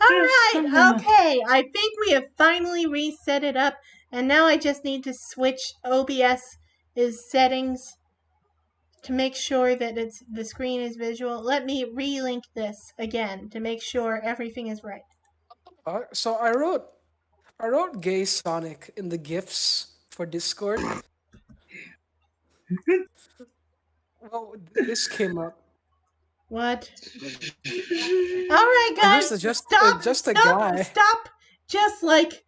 Alright, okay. I think we have finally reset it up, and now I just need to switch OBS's settings to make sure that the screen is visual. Let me relink this again to make sure everything is right. So I wrote gay Sonic in the GIFs for Discord. Well, this came up. What? Alright, And guys, there's just a guy. stop just like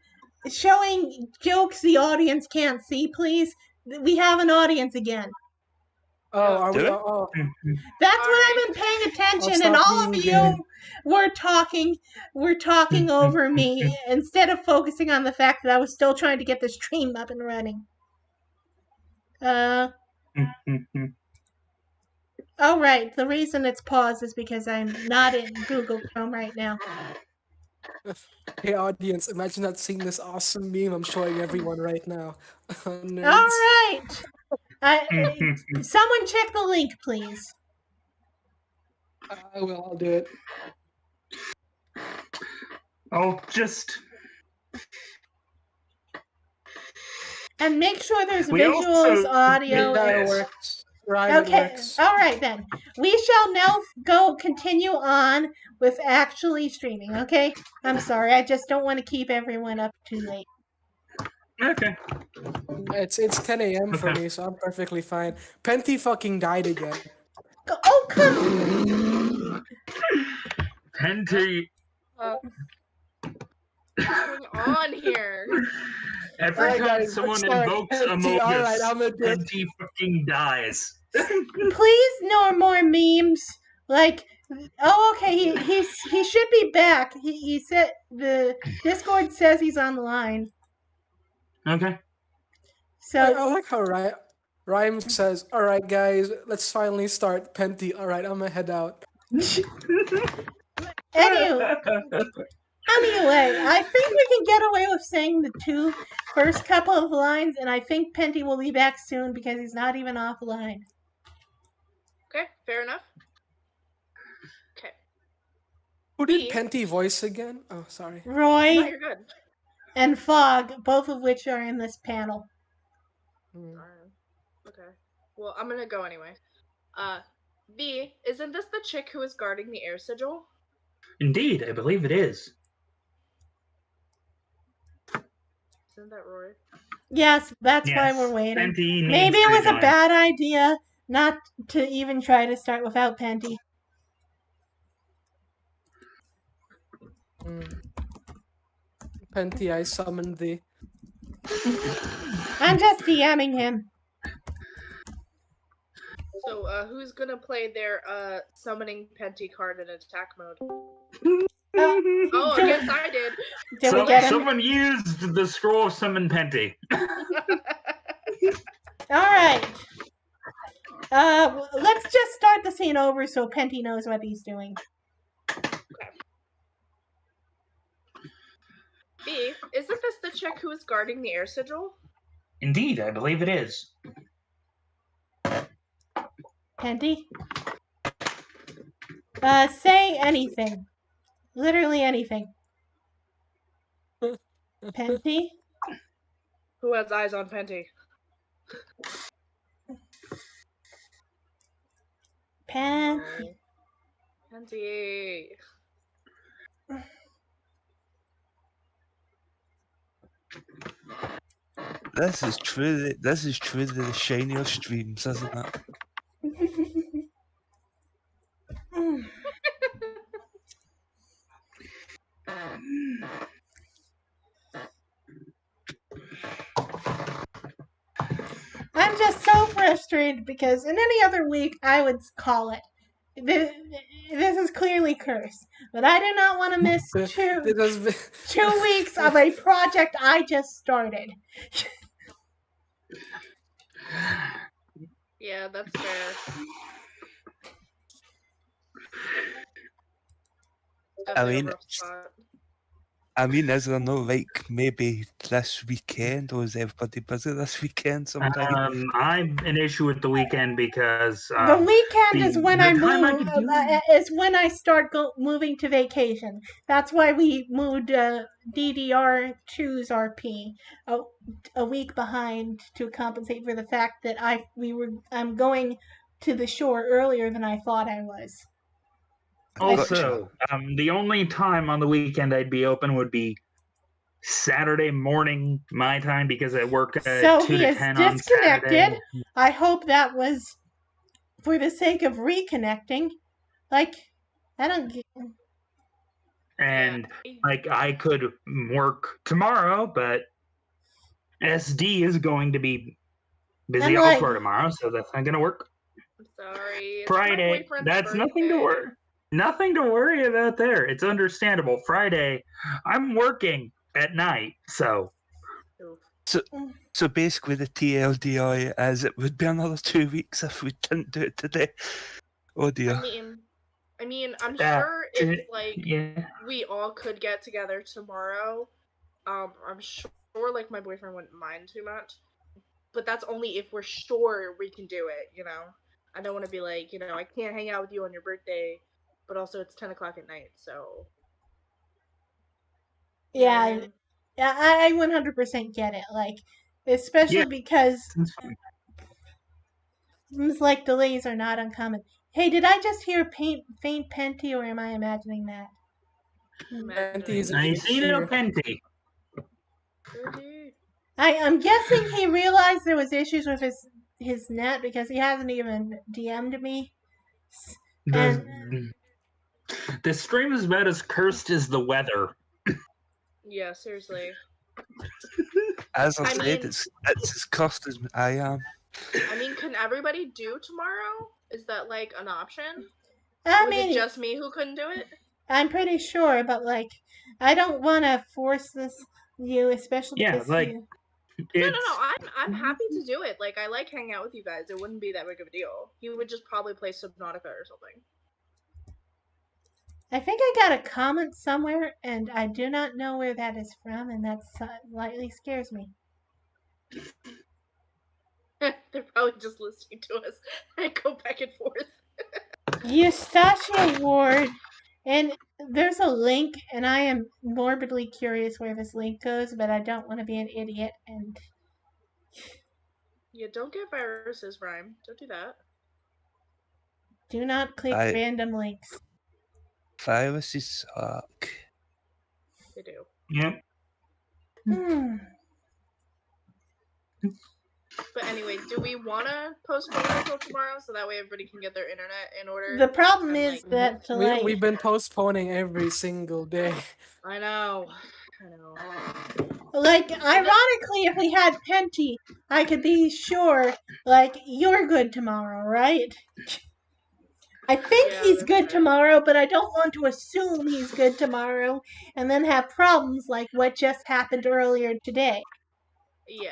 showing jokes the audience can't see, please. We have an audience again. Oh, are we? Do it? Oh, That's when I've been paying attention, and stop all of being you gay. were talking over me instead of focusing on the fact that I was still trying to get the stream up and running. Oh right, the reason it's paused is because I'm not in Google Chrome right now. Hey audience, imagine not seeing this awesome meme I'm showing everyone right now. Nerds. All right, someone check the link, please. I will. I'll do it. I'll just. And make sure there's We visuals, also- audio. Yeah, it Yes. works. Ryan, it Okay, works. all right then. We shall now continue on with actually streaming, okay? I'm sorry, I just don't want to keep everyone up too late. Okay. It's 10 a.m. for Okay. me, so I'm perfectly fine. Penty fucking died again. Oh, come Penty. What's going on here? Every Alright, time guys, someone let's start. invokes Penty, Amogus, alright, I'm gonna do it. Penty fucking dies. Please, no more memes. Like, oh, okay, he should be back. He said the Discord says he's on the line. Okay. So I like how Rhyme says, alright guys, let's finally start. Penty, alright, I'm gonna head out. Anyway, I think we can get away with saying the first couple of lines, and I think Penty will be back soon because he's not even offline. Okay, fair enough. Okay. Who did Penty voice again? Oh, sorry. No, Roy you're good. and Fog, both of which are in this panel. Okay. Well, I'm gonna go anyway. V, isn't this the chick who is guarding the air sigil? Indeed, I believe it is. Isn't that Roy? Yes, that's why Yes, we're waiting. Penty needs Maybe it to was a join. bad idea not to even try to start without Penty. Penty, I summoned thee. I'm just DMing him. So, who's gonna play their summoning Penty card in attack mode? Oh, I guess I did. Did we get him? Someone used the scroll of summon Penty. Alright. Let's just start the scene over so Penty knows what he's doing. B, isn't this the chick who is guarding the air sigil? Indeed, I believe it is. Penty? Say anything. Literally anything. Penty? Who has eyes on Penty? Penty. Penty. This is true. This is true to the shinier streams, isn't it? I'm just so frustrated because in any other week I would call it. This is clearly cursed, but I do not want to miss 2 weeks of a project I just started. Yeah, that's fair. I mean, I mean, is there no like maybe this weekend, or is everybody busy this weekend sometime? I'm an issue with the weekend because The weekend is when the I time I move. could do Is when I start moving to vacation. That's why we moved DDR choose RP a week behind to compensate for the fact that I'm going to the shore earlier than I thought I was. Also, the only time on the weekend I'd be open would be Saturday morning my time because I work at So 2 he to is 10 on disconnected. Saturday. I hope that was for the sake of reconnecting. Like, I don't get. And Yeah. like I could work tomorrow, but SD is going to be busy I'm like- elsewhere tomorrow, so that's not going to work. I'm sorry. It's my Friday, boyfriend's that's nothing to birthday. worry. Nothing to worry about there. It's understandable. Friday, I'm working at night, so Oof. So basically, the TLDI is it would be another 2 weeks if we didn't do it today. Oh dear. I mean, I'm Yeah, sure if like yeah. we all could get together tomorrow, I'm sure like my boyfriend wouldn't mind too much. But that's only if we're sure we can do it, you know? I don't want to be like, I can't hang out with you on your birthday, but also it's 10 o'clock at night, so. Yeah, I 100% get it. Like, especially Yeah. because That's fine. things like delays are not uncommon. Hey, did I just hear faint Penty, or am I imagining that? Penty is I see no here. Penty. I'm guessing he realized there was issues with his net because he hasn't even DM'd me. The stream is about as cursed as the weather. Yeah, seriously. As I I said, mean- it's as cursed as I am. I mean, can everybody do tomorrow? Is that like an option? I Was mean, it just me who couldn't do it? I'm pretty sure, but like, I don't want to force this you, especially Yeah, because like- you. No. I'm happy to do it. Like, I like hanging out with you guys. It wouldn't be that big of a deal. He would just probably play Subnautica or something. I think I got a comment somewhere, and I do not know where that is from, and that slightly scares me. They're probably just listening to us and go back and forth. Eustacia Ward, and there's a link, and I am morbidly curious where this link goes, but I don't want to be an idiot, and Yeah, don't get viruses, Rhyme. Don't do that. do not click I- random links. Viruses suck. They do. Yep. Hmm. But anyway, do we want to postpone until tomorrow so that way everybody can get their internet in order? The problem And, is like, that like, We've been postponing every single day. I know. like, ironically, if we had Penty, I could be sure, like, you're good tomorrow, right? I think Yeah, he's that's good fair. tomorrow, but I don't want to assume he's good tomorrow and then have problems like what just happened earlier today. Yeah.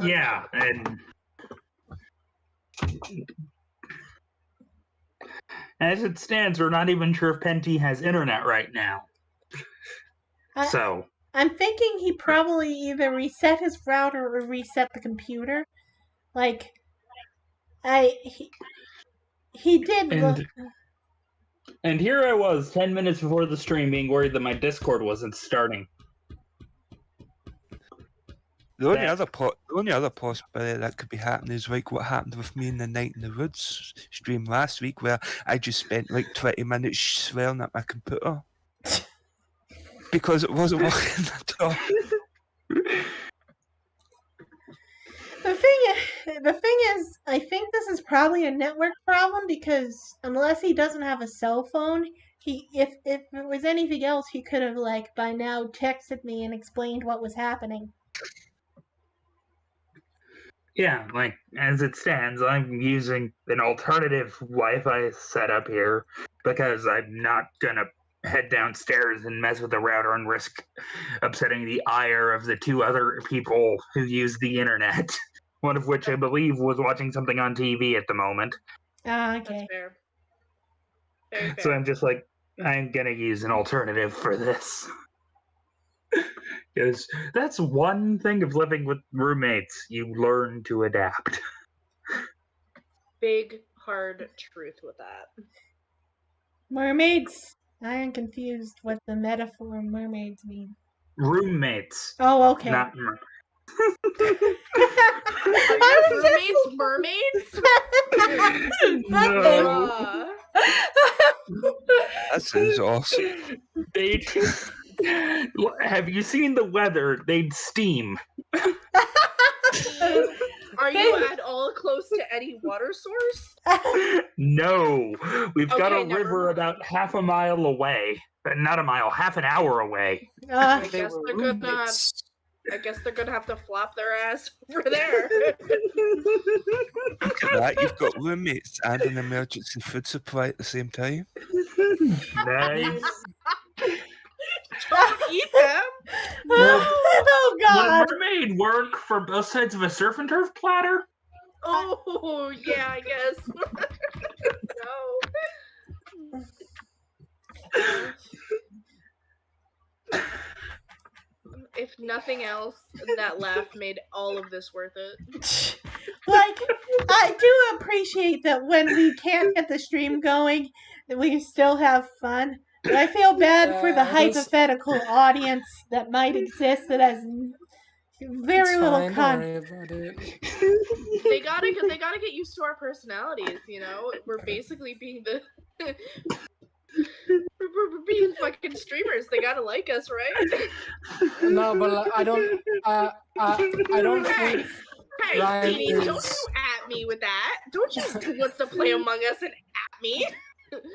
Yeah, and as it stands, we're not even sure if Penty has internet right now. I- So, I'm thinking he probably either reset his router or reset the computer. Like, he did look. and here I was 10 minutes before the stream being worried that my Discord wasn't starting. The only That- other possibility that could be happening is like what happened with me in the Night in the Woods stream last week, where I just spent like 20 minutes swearing at my computer because it wasn't working at all. The thing is, I think this is probably a network problem because unless he doesn't have a cell phone, if it was anything else, he could have like by now texted me and explained what was happening. Yeah, like as it stands, I'm using an alternative Wi-Fi setup here because I'm not gonna head downstairs and mess with the router and risk upsetting the ire of the two other people who use the internet. One of which I believe was watching something on TV at the moment. Ah, That's okay. fair. Very fair. So I'm just like, I'm gonna use an alternative for this. Because that's one thing of living with roommates. You learn to adapt. Big, hard truth with that. Mermaids. I am confused what the metaphor mermaids mean. Roommates, Oh, okay. not Are your roommates mermaids? No. That sounds awesome. They'd have you seen the weather? They'd steam. Are you at all close to any water source? No, we've got Okay, a never river mind. about half a mile away. Not a mile, half an hour away. Uh, They guess were they're gonna- roommates. I guess they're gonna have to flop their ass over there. Look at that, you've got roommates and an emergency food supply at the same time. Nice. Don't eat them. oh, Would a God. mermaid work for both sides of a surf and turf platter? Oh, yeah, I guess. No. If nothing else, that laugh made all of this worth it. Like, I do appreciate that when we can't get the stream going, that we still have fun. But I feel bad for the Yeah, those- hypothetical audience that might exist that has very It's little fine, don't con. worry about it. They gotta get used to our personalities, you know? We're basically being the we're being fucking streamers. They gotta like us, right? No, but I don't. I don't think. Hey, Ryan Dee, don't you is- at me with that. Don't you wants to play Among Us and at me.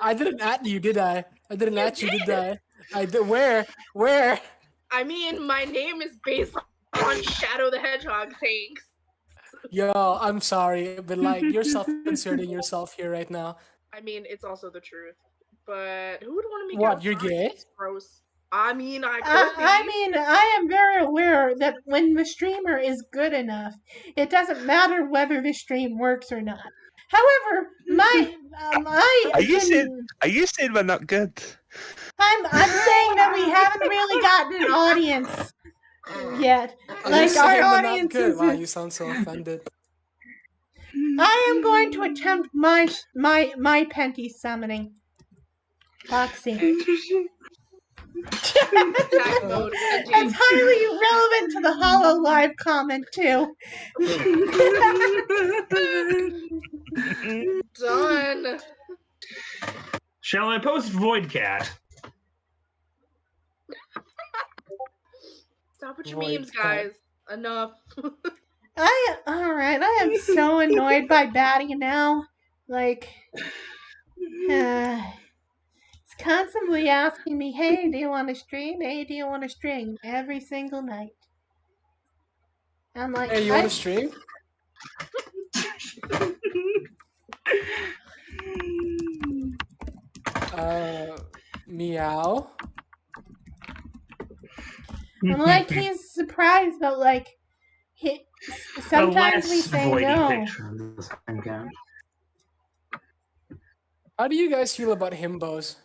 I didn't at you, did I? I didn't at you, did I? I did. Where? Where? I mean, my name is based on Shadow the Hedgehog, thanks. Yo, I'm sorry, but like you're self-inserting yourself here right now. I mean, it's also the truth. But who would want to make What, out you're furry? gay? It's gross. I mean, I could be. I mean, I am very aware that when the streamer is good enough, it doesn't matter whether the stream works or not. However, Are you saying we're not good? I'm saying that we haven't really gotten an audience yet. Are Like you our saying we're not audience good? is. Wow, you sound so offended. I am going to attempt my Penty summoning. Foxy. Attack mode. That's highly relevant to the Hollow Live comment too. Done. Shall I post Void Cat? Stop with your Void memes, cat. guys. Enough. Alright, I am so annoyed by Batty now. Like, it's constantly asking me, hey, do you want to stream? Hey, do you want to stream? Every single night. I'm like, Hey, you want to stream? Meow. I'm like, he's surprised, but like, sometimes we less say voidy no. picture of the same cat. How do you guys feel about himbos?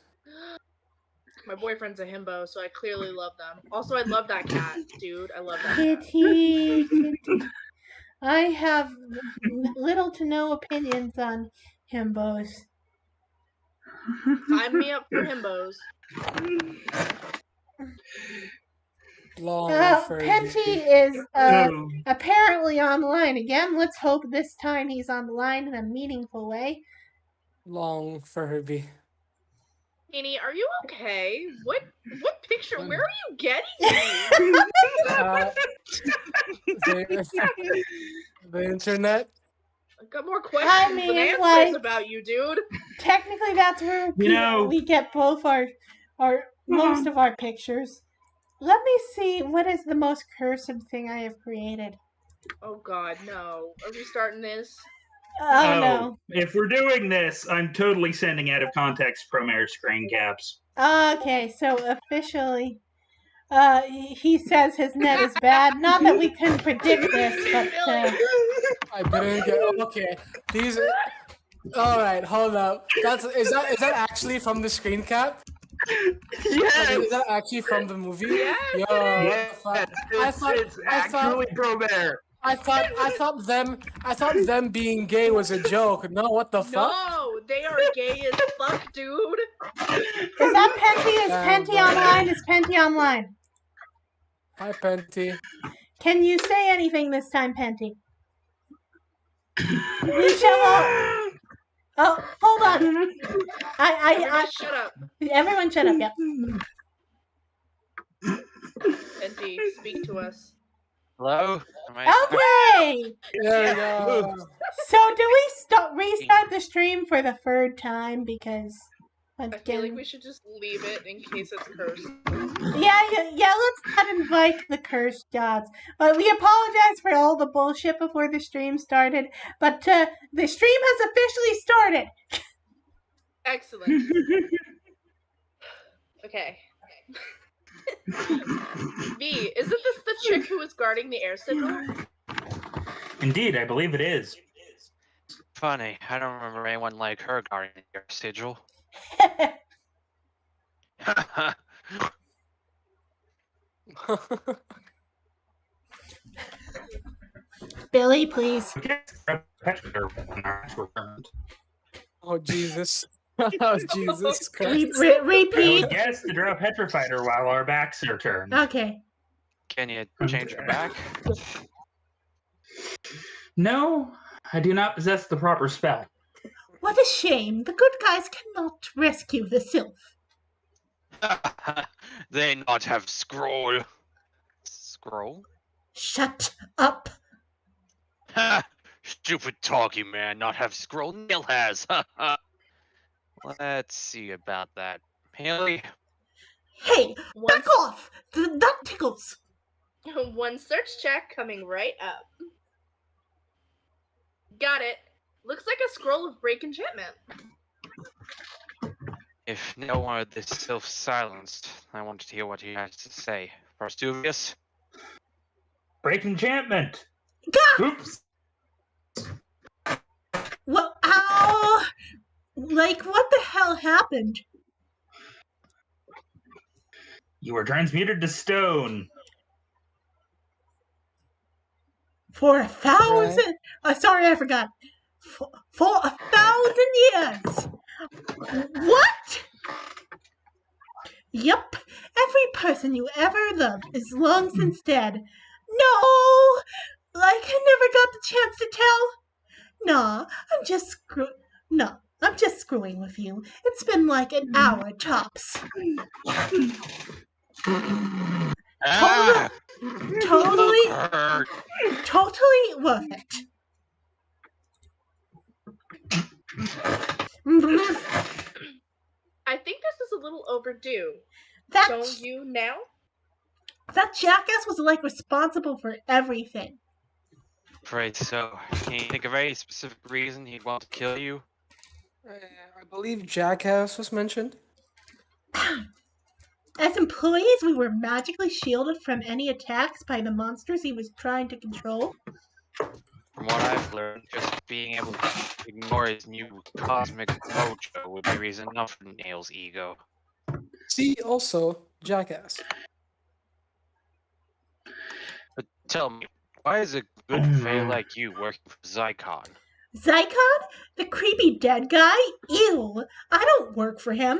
My boyfriend's a himbo, so I clearly love them. Also, I love that cat, dude. I love that cat. Kitty, kitty. I have little to no opinions on himbos. Sign me up for himbos. Long Penty is Oh, apparently online again. Let's hope this time he's online in a meaningful way. Long Furby. Annie, are you okay? What picture? Where are you getting Uh, the internet. I've got more questions mean, than answers like- about you, dude. Technically, that's where You know- we get both our most of our pictures. Let me see what is the most cursed thing I have created. Oh god, no. Are we starting this? Oh no. If we're doing this, I'm totally sending out of context Promare screen caps. Okay, so officially, he says his net is bad. Not that we can predict this, but I didn't get. Okay, these. All right, hold up. Is that actually from the screen cap? Is Yes. that actually from the movie? Yes, Yo, it is. Yes. It's actually Probert. I thought them being gay was a joke. No, what the fuck? No, they are gay as fuck, dude. Is that Penty? Is Penty bro. online? Is Penty online? Hi, Penty. Can you say anything this time, Penty? We shall all... Oh, hold on. Everybody shut up. Everyone shut up, yep. Penty, speak to us. Hello? Am I- Okay! There we go. So do we restart the stream for the third time? Because I feel like we should just leave it in case it's cursed. yeah, let's not invite the cursed gods. But we apologize for all the bullshit before the stream started. But the stream has officially started. Excellent. Okay. V, isn't this the chick who was guarding the air sigil? Indeed, I believe it is. Funny, I don't remember anyone like her guarding your sigil. Billy, please. Oh, Jesus. Oh, Jesus Christ. Repeat. Yes, the Drow petrified her while our backs are turned. Okay. Can you change her back? No, I do not possess the proper spell. What a shame. The good guys cannot rescue the sylph. They not have scroll. Scroll? Shut up. Ha! Stupid talking man, not have scroll. Neil has. Let's see about that. Haley, Hey, One, back off. That tickles. one search check coming right up. Got it. Looks like a scroll of break enchantment. if no one of this self-silenced, I want to hear what he has to say. Farstuvius? Break enchantment. Gah! Oops. Well, ow. Like, what the hell happened? You were transmuted to stone. For 1,000... sorry, I forgot. For 1,000 years. What? Yup. Every person you ever loved is long since dead. No! Like, I never got the chance to tell. Nah, I'm just screwing with you. It's been like an hour tops. Ah! Totally, Hurt. totally worth it. I think this is a little overdue. That Don't you now? that jackass was like responsible for everything. Afraid so. Can you think of any specific reason he'd want to kill you? I believe Jackass was mentioned. As employees, we were magically shielded from any attacks by the monsters he was trying to control. From what I've learned, just being able to ignore his new cosmic mojo would be reason enough for Nail's ego. See also Jackass. But tell me, why is a good Fae like you working for Zycon? Zycon? The creepy dead guy? Ew. I don't work for him.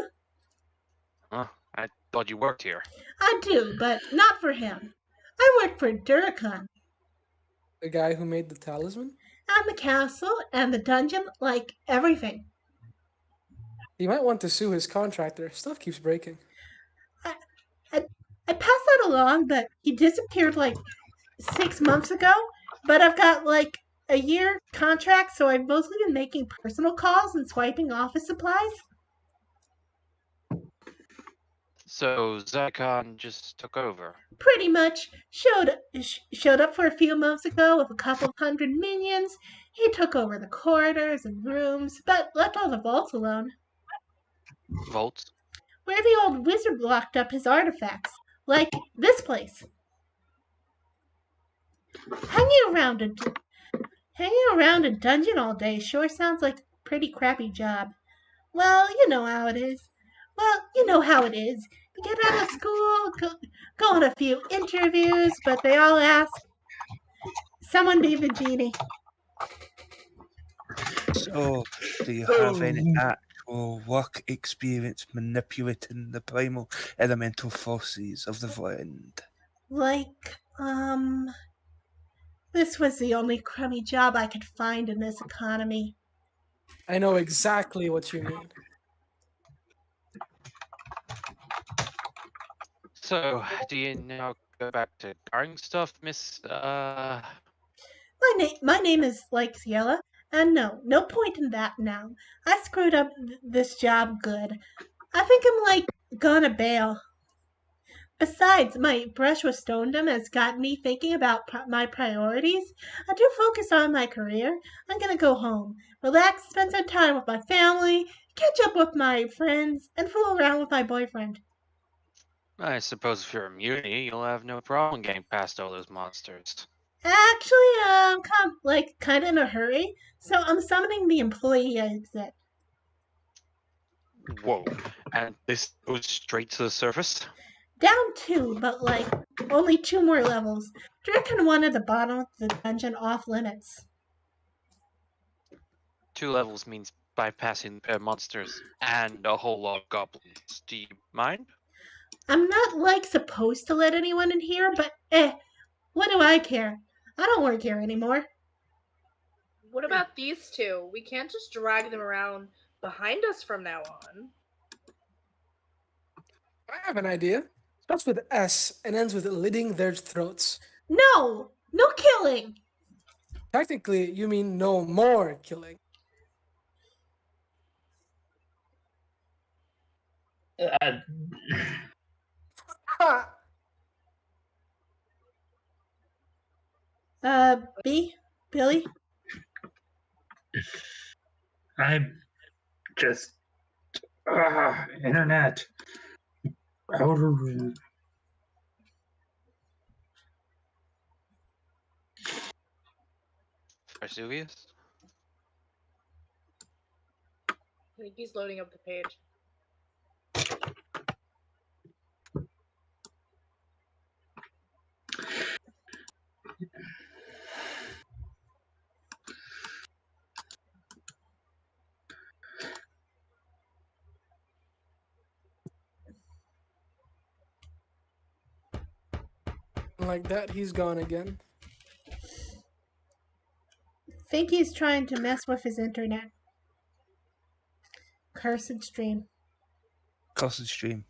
Huh? I thought you worked here. I do, but not for him. I work for Duracon. The guy who made the talisman? And the castle, and the dungeon, like everything. You might want to sue his contractor. Stuff keeps breaking. I passed that along, but he disappeared like 6 months ago. But I've got like a year contract, so I've mostly been making personal calls and swiping office supplies. So Zycon just took over. Pretty much showed up for a few months ago with a couple of 100 minions. He took over the corridors and rooms, but left all the vaults alone, Volts? where the old wizard locked up his artifacts, like this place. Hanging around a dungeon all day sure sounds like a pretty crappy job. Well, you know how it is. Well, you know how it is. You get out of school, go on a few interviews, but they all ask, someone be the genie. So, do you have any actual work experience manipulating the primal elemental forces of the void? Like, this was the only crummy job I could find in this economy. I know exactly what you mean. So, do you now go back to guarding stuff, Miss? My name is like Ciela, and no point in that now. I screwed up this job good. I think I'm like gonna bail. Besides, my brush with stonedom has got me thinking about my priorities. I do focus on my career. I'm gonna go home, relax, spend some time with my family, catch up with my friends, and fool around with my boyfriend. I suppose if you're immunity, you'll have no problem getting past all those monsters. Actually, I'm kind of in a hurry, so I'm summoning the employee exit. Whoa. And this goes straight to the surface? Down two, but like only 2 more levels. Draken one at the bottom of the dungeon off limits. 2 levels means bypassing monsters and a whole lot of goblins. Do you mind? I'm not like supposed to let anyone in here, but what do I care? I don't work here anymore. What about these two? We can't just drag them around behind us from now on. I have an idea. Starts with S and ends with lidding their throats. No killing. Technically, you mean no more killing. Ha! Billy? I'm just internet. Outer room. Vesuvius? I think he's loading up the page. Like that, he's gone again. Think he's trying to mess with his internet. Cursed stream. Cursed stream.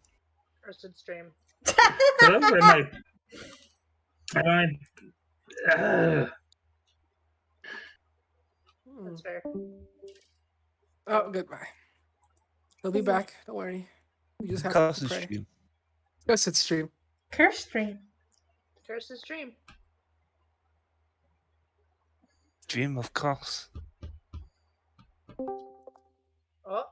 Cursed stream. Hello, am I? That's fair. Oh, goodbye. He'll be back. Don't worry. We just have to Cursed pray. stream. Cursed stream. Curse stream. Cursed stream. Dream of curse. Oh,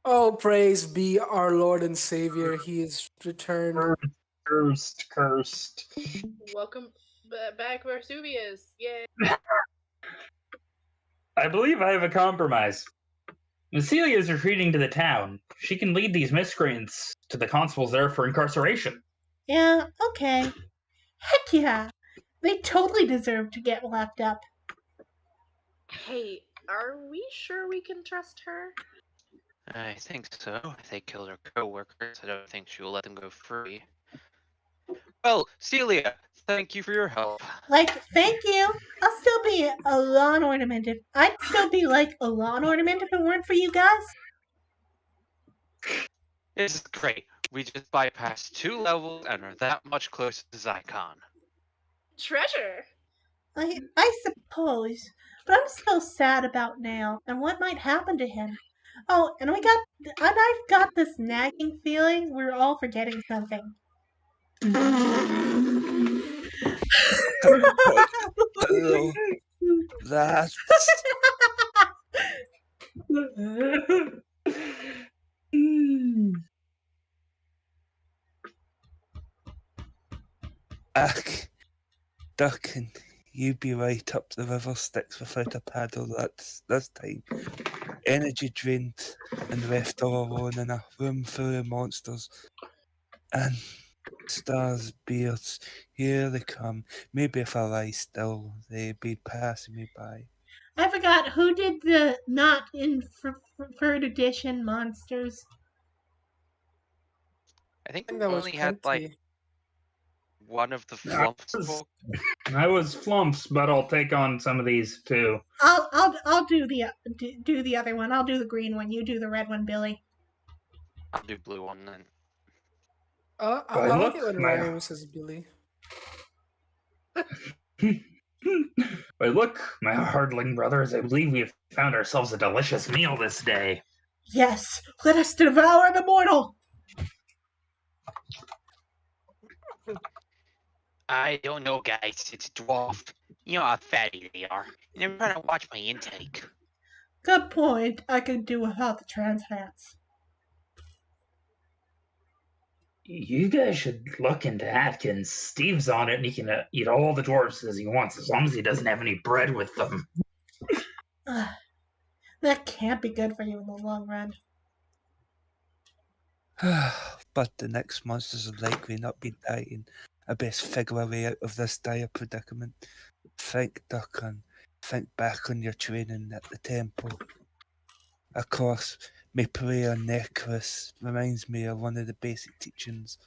Oh, praise be our Lord and Savior. He is returned. Cursed. welcome back, Vesuvius. Yay. I believe I have a compromise. Celia is retreating to the town. She can lead these miscreants to the constables there for incarceration. Yeah, okay. Heck yeah. They totally deserve to get locked up. Hey, are we sure we can trust her? I think so. If they killed her co-workers, I don't think she will let them go free. Well, Celia, thank you for your help. Like, thank you. I'll still be a lawn ornament if I'd still be like a lawn ornament if it weren't for you guys. It's great. We just bypassed 2 levels and are that much closer to Zycon. Treasure! I suppose. But I'm still sad about Nail and what might happen to him. Oh, and I've got this nagging feeling we're all forgetting something. Hello. That's Ducking. You be right up the river Styx without a paddle. That's time. energy drained and left all alone in a room full of monsters. And stars, beards, here they come. Maybe if I lie still, they'd be passing me by. I forgot who did the not in third edition monsters. I think think we that was only had like plenty. one of the I flumps was- book. I was flumps, but I'll take on some of these too. I'll do the other one. I'll do the green one. You do the red one, Billy. I'll do blue one then. I Why, like look, it when my- rhymes, says Billy. Why, look, my hardling brothers, I believe we have found ourselves a delicious meal this day. Yes, let us devour the mortal. I don't know, guys. It's dwarf. You know how fatty they are. And I'm trying to watch my intake. Good point. I could do without the trans fats. You guys should look into Atkins. Steve's on it, and he can eat all the dwarves as he wants, as long as he doesn't have any bread with them. Ugh, that can't be good for you in the long run. But the next monsters will likely not be dying. I best figure a way out of this dire predicament. Think, Duncan. Think back on your training at the temple. Of course, my prayer necklace reminds me of one of the basic teachings.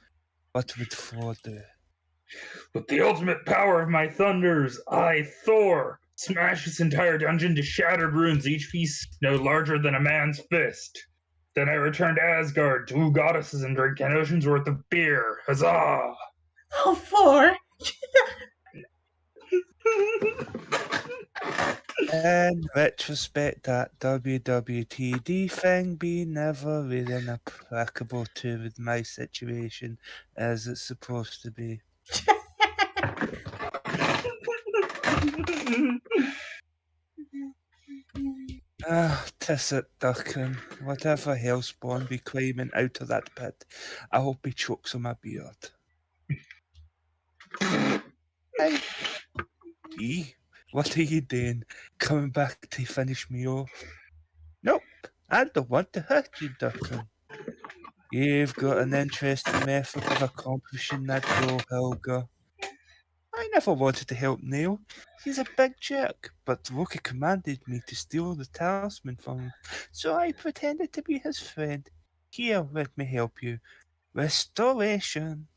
What would Thor do? With the ultimate power of my thunders, I, Thor, smash this entire dungeon to shattered ruins, each piece no larger than a man's fist. Then I return to Asgard, 2 goddesses, and drink an ocean's worth of beer. Huzzah! Oh, 4. In retrospect, that WWTD thing be never really applicable to with my situation as it's supposed to be. Tis it, Duncan. Whatever hellspawn be climbing out of that pit, I hope he chokes on my beard. Hey. What are you doing? Coming back to finish me off? Nope, I don't want to hurt you, Duncan. You've got an interesting method of accomplishing that goal, Helga. I never wanted to help Neil. He's a big jerk, but Loki commanded me to steal the talisman from him, so I pretended to be his friend. Here, let me help you. Restoration.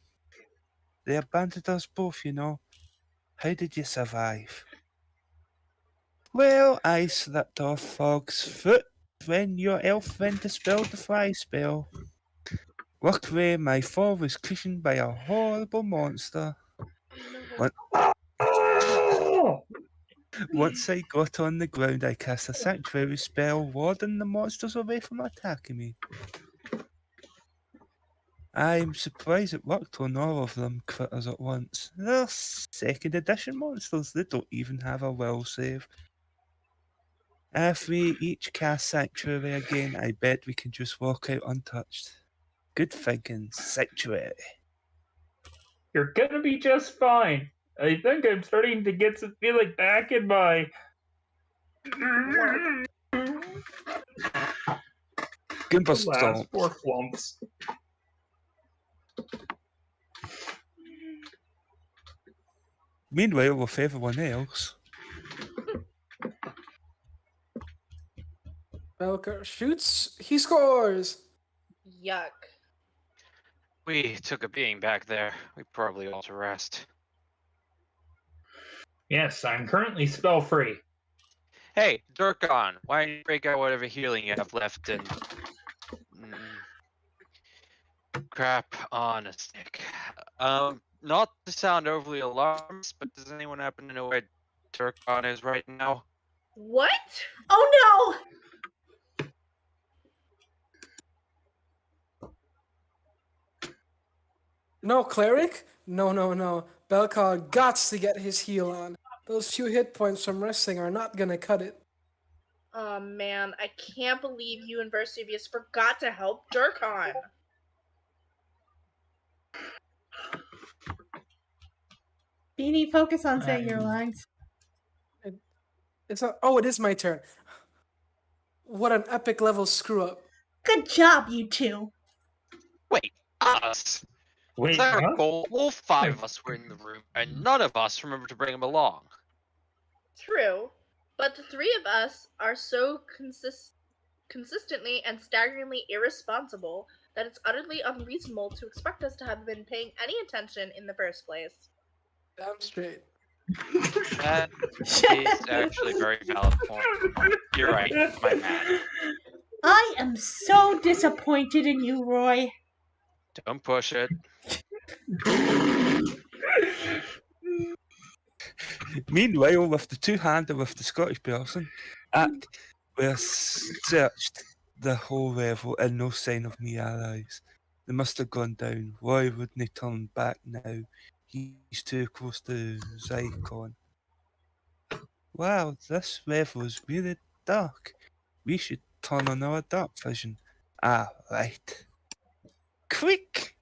They abandoned us both, you know. How did you survive? Well, I slipped off Fog's foot when your elf friend dispelled the fly spell. Luckily, my fall was cushioned by a horrible monster. Once I got on the ground, I cast a sanctuary spell, warding the monsters away from attacking me. I'm surprised it worked on all of them critters at once. They're 2nd edition monsters, they don't even have a will save. If we each cast Sanctuary again, I bet we can just walk out untouched. Good thinking, Sanctuary. You're gonna be just fine. I think I'm starting to get some feeling back in my. Goomba Last Stomp. 4 flumps. Meanwhile, with everyone else, Belker shoots, he scores! Yuck. We took a beating back there. We probably ought to rest. Yes, I'm currently spell free. Hey, Durkon, why don't you break out whatever healing you have left and crap on a stick. Not to sound overly alarmist, but does anyone happen to know where Durkon is right now? What? Oh no! No, cleric? No. Belkar gots to get his heal on. Those few hit points from resting are not gonna cut it. Oh man, I can't believe you and Vesuvius forgot to help Durkon. Beanie, focus on saying your lines. It's not. Oh, it is my turn. What an epic level screw up. Good job, you two. Wait, us? Wait, As I huh? recall, all 5 of us were in the room, and none of us remember to bring him along. True, but the 3 of us are so consistently and staggeringly irresponsible that it's utterly unreasonable to expect us to have been paying any attention in the first place. Damn straight. That is actually a very valid point. You're right, my bad. I am so disappointed in you, Roy. Don't push it. Meanwhile, with the two-hander with the Scottish person, we searched the whole level and no sign of me allies. They must have gone down. Why wouldn't they turn back now? He's too close to Zycon. Wow, this level is really dark. We should turn on our dark vision. Ah, right. Quick!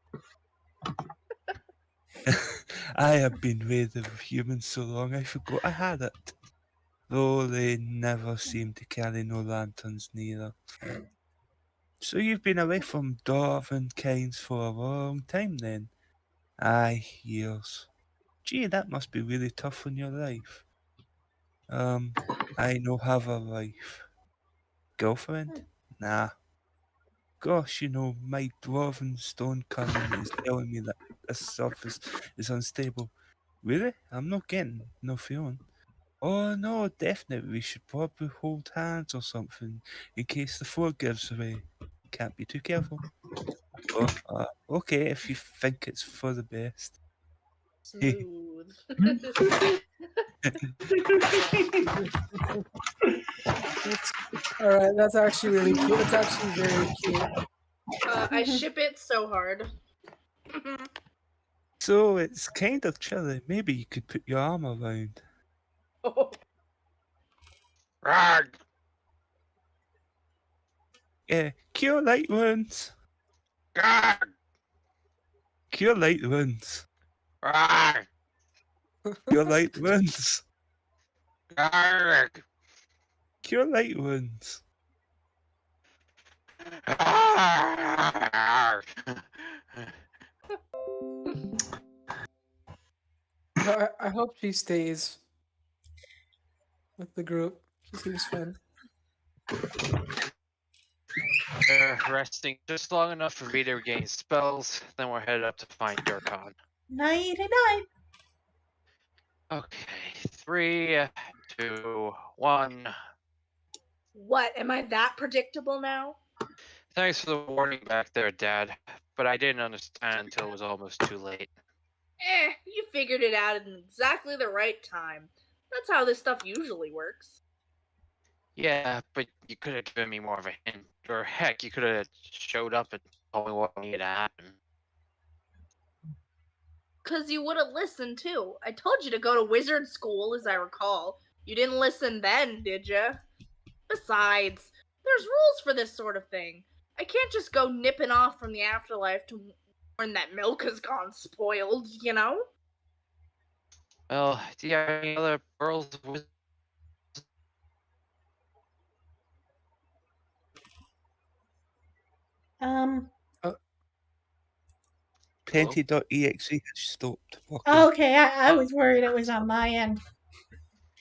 I have been rid of humans so long I forgot I had it. Though they never seem to carry no lanterns neither. So you've been away from Dwarven kinds for a long time then? Aye, years. Gee, that must be really tough on your life. I no have a wife. Girlfriend? Nah. Gosh, my Dwarven stone cunning is telling me that this surface is unstable. Really? I'm not getting no feeling. Oh no, definitely we should probably hold hands or something in case the floor gives away. Can't be too careful. Oh, okay, if you think it's for the best. Smooth. Alright, that's actually really cute. It's actually very cute. I ship it so hard. So it's kind of chilly. Maybe you could put your arm around. Oh, Rag! Cure light wounds. Rag! Cure light wounds. Rag! Cure light wounds. Rag! Cure light wounds. Rag! I hope she stays with the group. She seems fun. They're resting just long enough for me to regain spells, then we're headed up to find Durkon. Nighty-night. Okay, 3, 2, 1. what? Am I that predictable now? Thanks for the warning back there, Dad, but I didn't understand until it was almost too late. You figured it out in exactly the right time. That's how this stuff usually works. Yeah, but you could have given me more of a hint. Or heck, you could have showed up and told me what needed to happen. 'Cause you would have listened too. I told you to go to wizard school, as I recall. You didn't listen then, did you? Besides, there's rules for this sort of thing. I can't just go nipping off from the afterlife to warn that milk has gone spoiled, you know? Well, do you have any other pearls of wisdom? Plenty.exe has stopped working. Okay, I was worried it was on my end.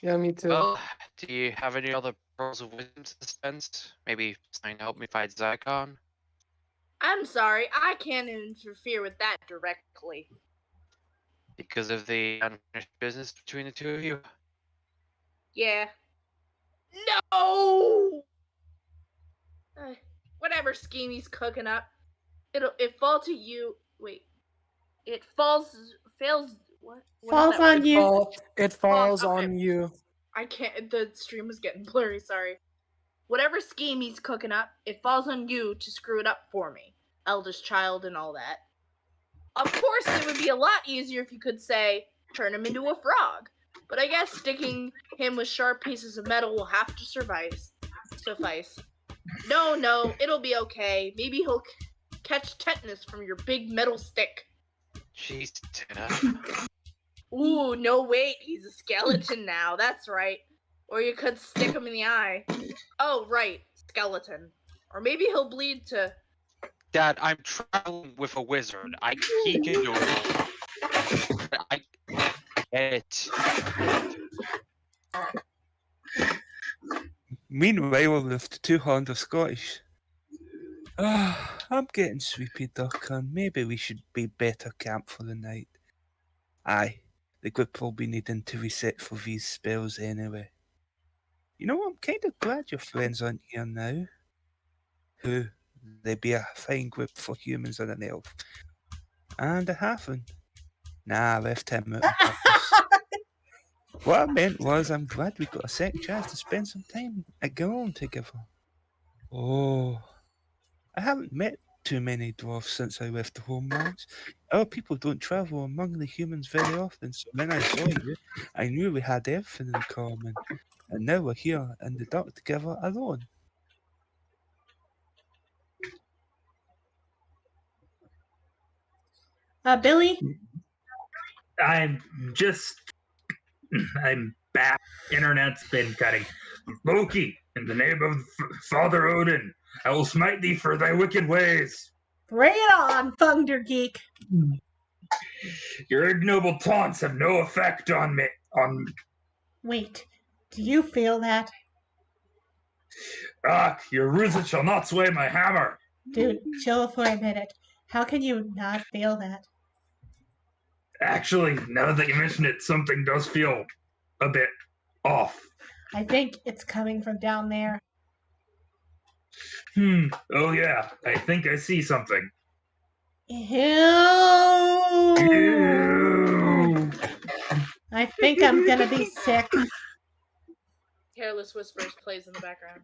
Yeah, me too. Well, do you have any other pearls of wisdom to dispense? Maybe something to help me fight Zycon? I'm sorry, I can't interfere with that directly. Because of the unfinished business between the two of you? Yeah. No! Whatever scheme he's cooking up, it fall to you. Wait, it fails. What? What is Falls that on word? you. It falls okay. on you. I can't. The stream is getting blurry. Sorry. Whatever scheme he's cooking up, it falls on you to screw it up for me, eldest child, and all that. Of course, it would be a lot easier if you could say, turn him into a frog. But I guess sticking him with sharp pieces of metal will have to suffice. No, it'll be okay. Maybe he'll catch tetanus from your big metal stick. Jeez, Tina. Ooh, no wait, he's a skeleton now, that's right. Or you could stick him in the eye. Oh, right. skeleton. Or maybe he'll bleed to... Dad, I'm traveling with a wizard. He can do it. I get it. Meanwhile, with the 200 Scottish. I'm getting sleepy, Duncan. Maybe we should be better camp for the night. Aye, the group will be needing to reset for these spells anyway. You know, I'm kind of glad your friends aren't here now. Who? They be a fine group for humans and an elf. And a halfling. Nah, I left him out on purpose. What I meant was I'm glad we got a second chance to spend some time at Garon together. Oh, I haven't met too many dwarfs since I left the homelands. Our people don't travel among the humans very often, so when I saw you, I knew we had everything in common. And now we're here in the dark together alone. Billy? I'm back. Internet's been cutting. Loki, in the name of Father Odin, I will smite thee for thy wicked ways. Bring it on, Thunder Geek. Your ignoble taunts have no effect on me. Wait, do you feel that? Your ruse shall not sway my hammer. Dude, chill for a minute. How can you not feel that? Actually, now that you mention it, something does feel a bit off. I think it's coming from down there. Oh yeah, I think I see something. Ew. Ew. I think I'm gonna be sick. Careless Whispers plays in the background.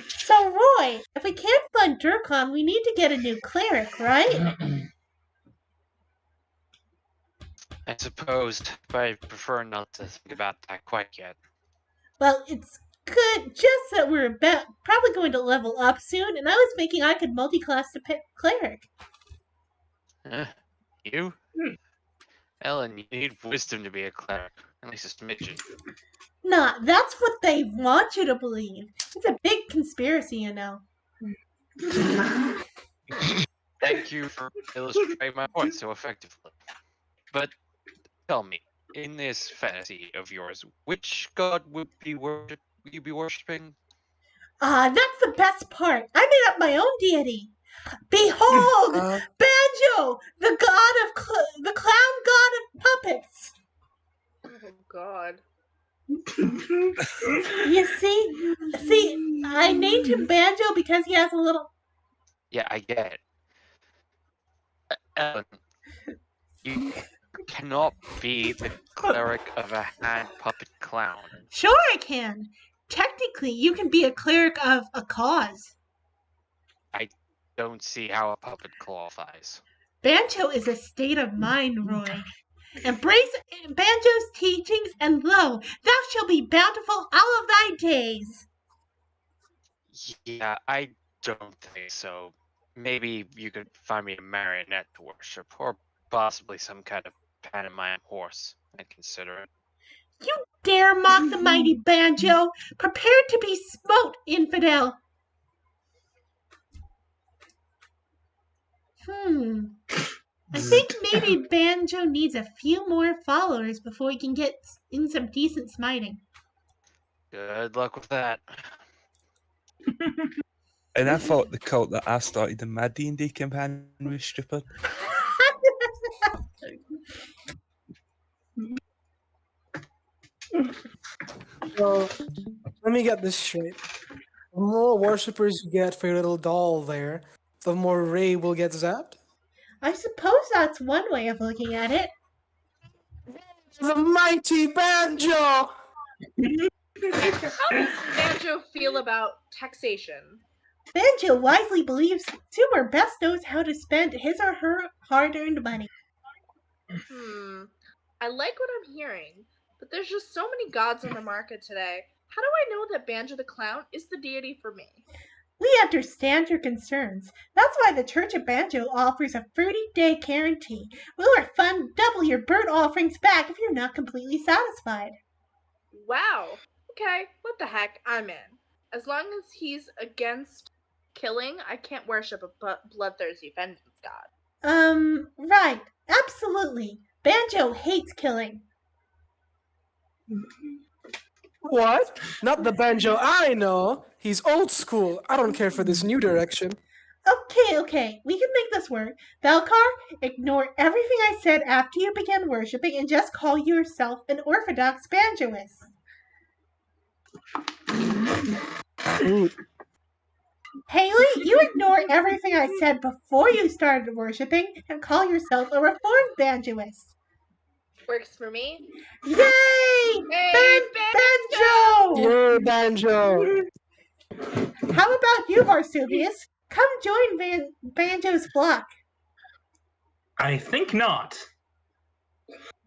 So, Roy, if we can't fund Durkon, we need to get a new cleric, right? I suppose, but I prefer not to think about that quite yet. Well, it's good, just that we're probably going to level up soon, and I was thinking I could multi-class to pick cleric. You? Ellen, you need wisdom to be a cleric. At least a smidgen. Nah, that's what they want you to believe. It's a big conspiracy, you know. Thank you for illustrating my point so effectively. But tell me, in this fantasy of yours, which god would you be worshipping? That's the best part. I made up my own deity. Behold, Banjo, the clown god of puppets. Oh God. You see, I named him Banjo because he has a little. Yeah, I get it. Ellen, you cannot be the cleric of a hand puppet clown. Sure, I can. Technically, you can be a cleric of a cause. Don't see how a puppet qualifies. Banjo is a state of mind, Roy. Embrace Banjo's teachings, and lo, thou shalt be bountiful all of thy days. Yeah, I don't think so. Maybe you could find me a marionette to worship, or possibly some kind of pantomime horse. I'd consider it. You dare mock the mighty Banjo? Prepare to be smote, infidel. I think maybe Banjo needs a few more followers before he can get in some decent smiting. Good luck with that. And I thought the cult that I started in my D&D campaign was stupid. So, let me get this straight. The more worshippers you get for your little doll there, the more Ray will get zapped? I suppose that's one way of looking at it. The mighty Banjo! How does Banjo feel about taxation? Banjo wisely believes Sumer best knows how to spend his or her hard-earned money. I like what I'm hearing, but there's just so many gods on the market today. How do I know that Banjo the Clown is the deity for me? We understand your concerns. That's why the Church of Banjo offers a 30-day guarantee. We'll refund double your burnt offerings back if you're not completely satisfied. Wow. What Okay, what the heck? I'm in. As long as he's against killing, I can't worship a bloodthirsty vengeance god. Right. Absolutely. Banjo hates killing. What? Not the banjo I know. He's old school. I don't care for this new direction. Okay. We can make this work. Belcar, ignore everything I said after you began worshipping and just call yourself an Orthodox banjoist. Haley, you ignore everything I said before you started worshipping and call yourself a reformed banjoist. Works for me. Yay! Hey, Banjo! Yay, banjo! How about you, Varsuvius? Come join Banjo's flock. I think not.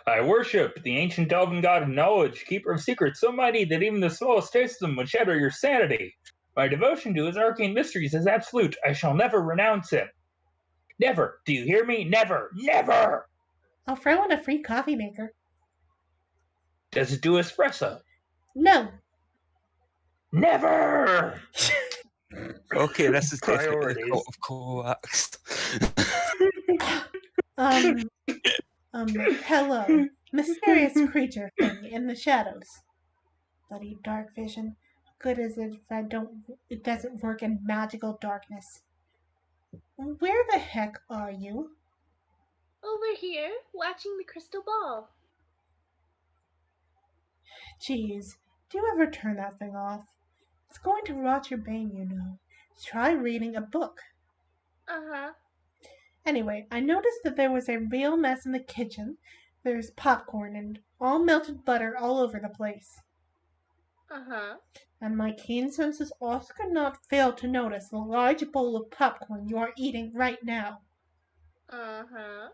I worship the ancient elven god of knowledge, keeper of secrets so mighty that even the smallest taste of them would shatter your sanity. My devotion to his arcane mysteries is absolute. I shall never renounce him. Never. Do you hear me? Never. Never. I'll throw in a free coffee maker. Does it do espresso? No. Never. Okay, this is definitely the Priorities. cult of collapsed. Hello. Mysterious creature thing in the shadows. Bloody dark vision. Good as it if it doesn't work in magical darkness. Where the heck are you? Over here, watching the crystal ball. Geez, do you ever turn that thing off? It's going to rot your brain, you know. Try reading a book. Uh-huh. Anyway, I noticed that there was a real mess in the kitchen. There's popcorn and all melted butter all over the place. Uh-huh. And my keen senses also could not fail to notice the large bowl of popcorn you are eating right now. Uh-huh.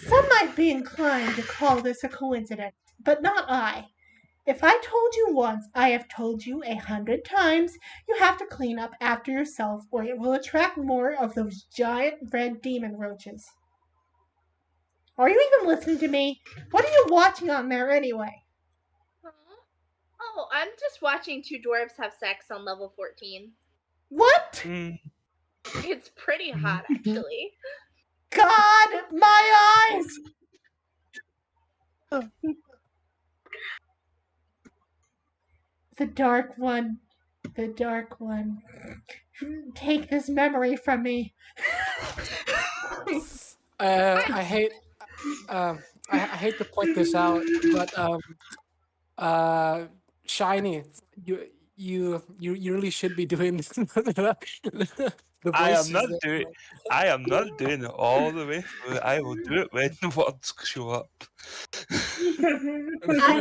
Some might be inclined to call this a coincidence, but not I. If I told you once, I have told you 100 times, you have to clean up after yourself or it will attract more of those giant red demon roaches. Are you even listening to me? What are you watching on there anyway? Oh, I'm just watching two dwarves have sex on level 14. What? It's pretty hot, actually. God, my eyes! The Dark One. The Dark One. Take this memory from me. I hate I hate to point this out, but Shiny, you really should be doing the I am voices not there. doing. I am not doing it all the way through. I will do it when the words show up.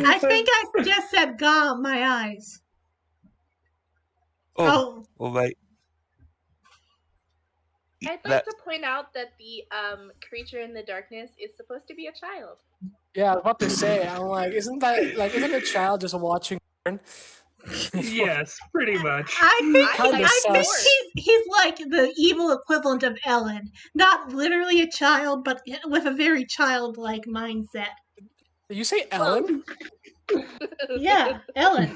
I think I just said "God, my eyes." Oh, all right. I'd like to point out that the creature in the darkness is supposed to be a child. Yeah, I was about to say. I'm like, isn't a child just watching porn? Yes, pretty much. I Kinda think sus. he's like the evil equivalent of Ellen. Not literally a child, but with a very childlike mindset. Did you say Ellen? Yeah, Ellen.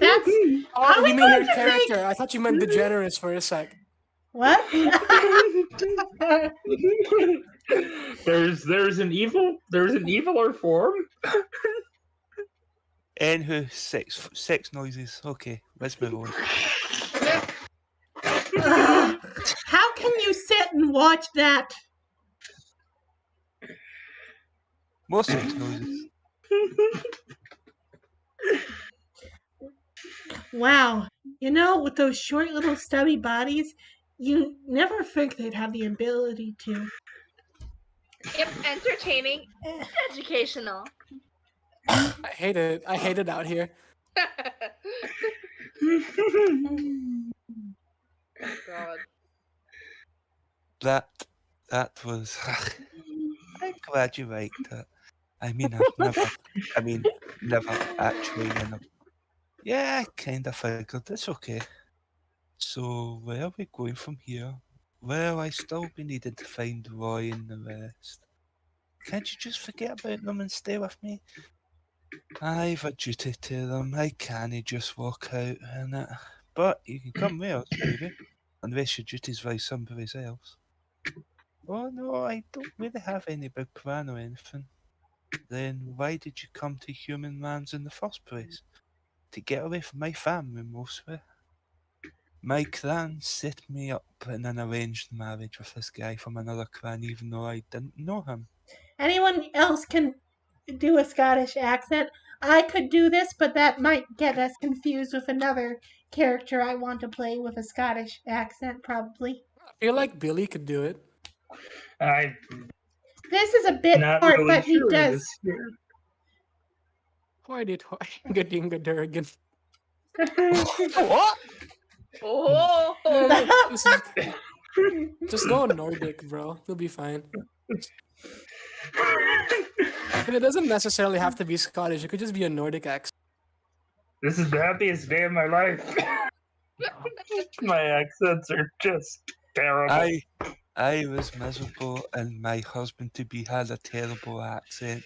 That's Oh, we you mean going her to make- character? I thought you meant DeGeneres for a sec. what? There's an eviler form. Anywho, sex noises. Okay, let's move on. How can you sit and watch that? More sex noises. Wow. You know, with those short little stubby bodies, you never think they'd have the ability to. It's entertaining, educational. I hate it. I hate it out here. God. That was. I'm glad you liked it. I mean, never actually. Yeah, I kind of figured it's okay. So where are we going from here? Well, I still be needing to find Roy and the rest. Can't you just forget about them and stay with me? I've a duty to them. I can't just walk out and it. But you can come with us, maybe. Unless your duty's by somebody else. Oh no, I don't really have any big plan or anything. Then why did you come to Human Lands in the first place? To get away from my family, mostly. My clan set me up in an arranged marriage with this guy from another clan, even though I didn't know him. Anyone else can do a Scottish accent. I could do this, but that might get us confused with another character I want to play with a Scottish accent, probably. I feel like Billy could do it. I'm This is a bit not hard, really but he sure does. this year. Why did Gadinga Durgan? What? Oh, Just go Nordic, bro. You'll be fine. And it doesn't necessarily have to be Scottish. It could just be a Nordic accent. This is the happiest day of my life. My accents are just terrible. I was miserable, and my husband-to-be had a terrible accent,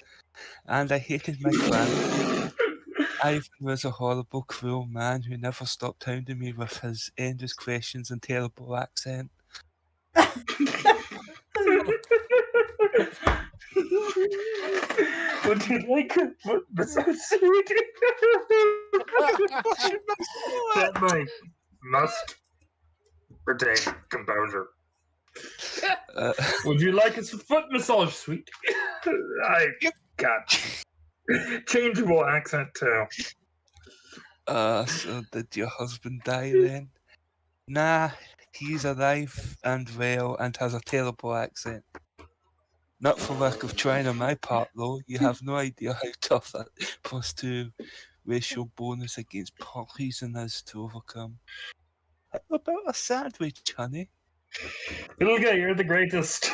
and I hated my clan. Ivan was a horrible, cruel man who never stopped hounding me with his endless questions and terrible accent. Would you like a foot massage? That might must retain composure. Would you like a foot massage, sweet? I got changeable accent too. So did your husband die then? Nah, he's alive and well and has a terrible accent. Not for lack of trying on my part, though. You have no idea how tough that +2 racial bonus against poison is to overcome. How about a sandwich, honey? Ilga, you're the greatest.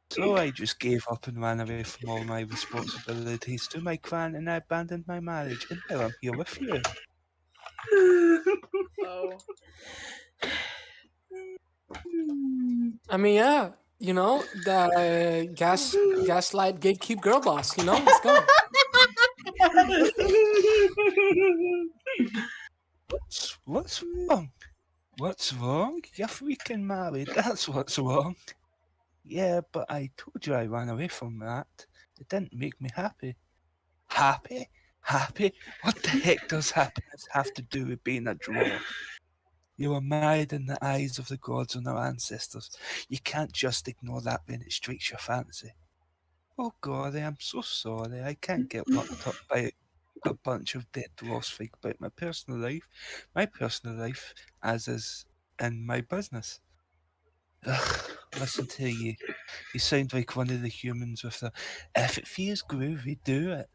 So I just gave up and ran away from all my responsibilities to my clan, and I abandoned my marriage, and now I'm here with you. oh. I mean, yeah, you know, the gaslight gatekeep girl boss. You know, let's go. What's wrong? What's wrong? You're freaking married. That's what's wrong. Yeah, but I told you I ran away from that. It didn't make me happy. Happy? Happy? What the heck does happiness have to do with being a dwarf? You were married in the eyes of the gods and our ancestors. You can't just ignore that when it strikes your fancy. Oh, Gory, I'm so sorry. I can't get locked up by a bunch of dead dwarfs think about my personal life. My personal life, as is in my business. Ugh, listen to you. You sound like one of the humans with the "if it feels groovy, do it,"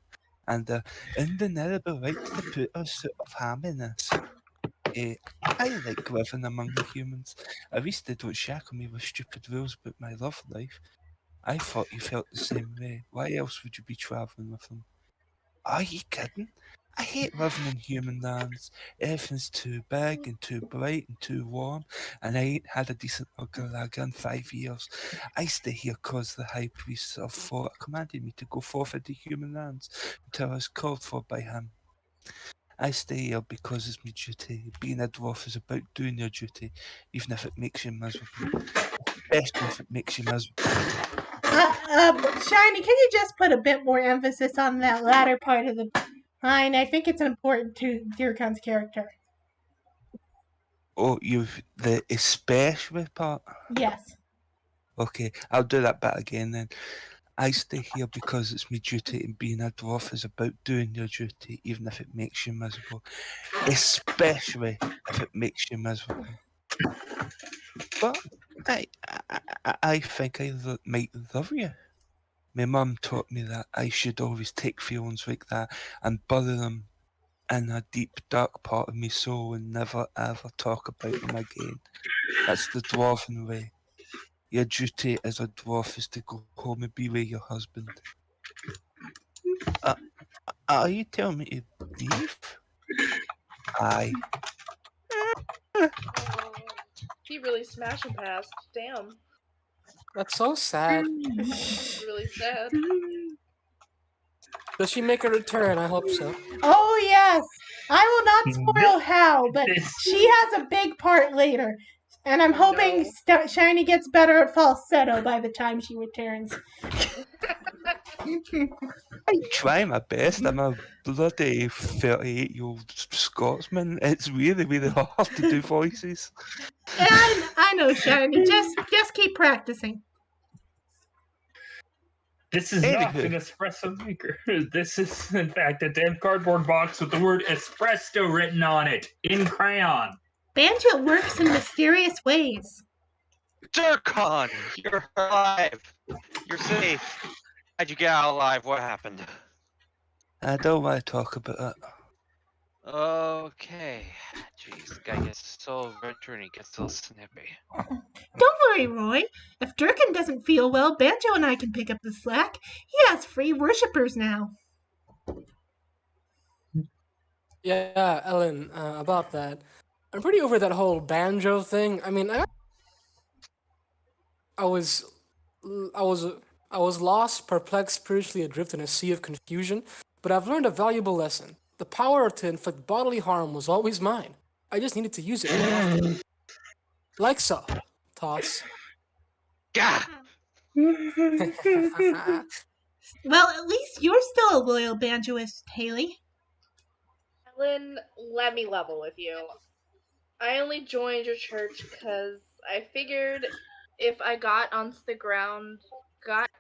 and the undeniable right to the put pursuit of happiness. I like living among the humans. At least they don't shackle me with stupid rules about my love life. I thought you felt the same way. Why else would you be travelling with them? Are you kidding? I hate living in human lands. Everything's too big and too bright and too warm, and I ain't had a decent Ugalaga in 5 years. I stay here cause the high priest of Thor commanded me to go forth into human lands until I was called for by him. I stay here because it's my duty. Being a dwarf is about doing your duty, even if it makes you miserable. Especially if it makes you miserable. Shiny, can you just put a bit more emphasis on that latter part of the line? I think it's important to Dirkan's character. Oh, the especially part? Yes. Okay, I'll do that bit again then. I stay here because it's my duty, and being a dwarf is about doing your duty, even if it makes you miserable. Especially if it makes you miserable. But I think I might love you. My mum taught me that I should always take feelings like that and bury them in a deep, dark part of my soul and never ever talk about them again. That's the dwarven way. Your duty as a dwarf is to go home and be with your husband. Are you telling me to leave? Aye. He really smashed and passed. Damn. That's so sad. It's really sad. Does she make a return? I hope so. Oh, yes. I will not spoil how, but this- she has a big part later. And I'm hoping Shiny gets better at falsetto by the time she returns. I try my best. I'm a bloody 38-year-old Scotsman. It's really, really hard to do voices. And I know, Shiny. Just keep practicing. This is not Anywho. an espresso maker. This is, in fact, a damn cardboard box with the word espresso written on it in crayon. Banjo works in mysterious ways. Durkon, you're alive. You're safe. How'd you get out alive? What happened? I don't want to talk about it. Okay. Jeez, the guy gets so retro and he gets so snippy. Don't worry, Roy. If Durkin doesn't feel well, Banjo and I can pick up the slack. He has free worshippers now. Yeah, Ellen, about that. I'm pretty over that whole banjo thing. I mean, I was lost, perplexed, spiritually adrift in a sea of confusion, but I've learned a valuable lesson. The power to inflict bodily harm was always mine. I just needed to use it more often. Like so. Toss. Gah! Well, at least you're still a loyal banjoist, Haley. Ellen, let me level with you. I only joined your church because I figured if I got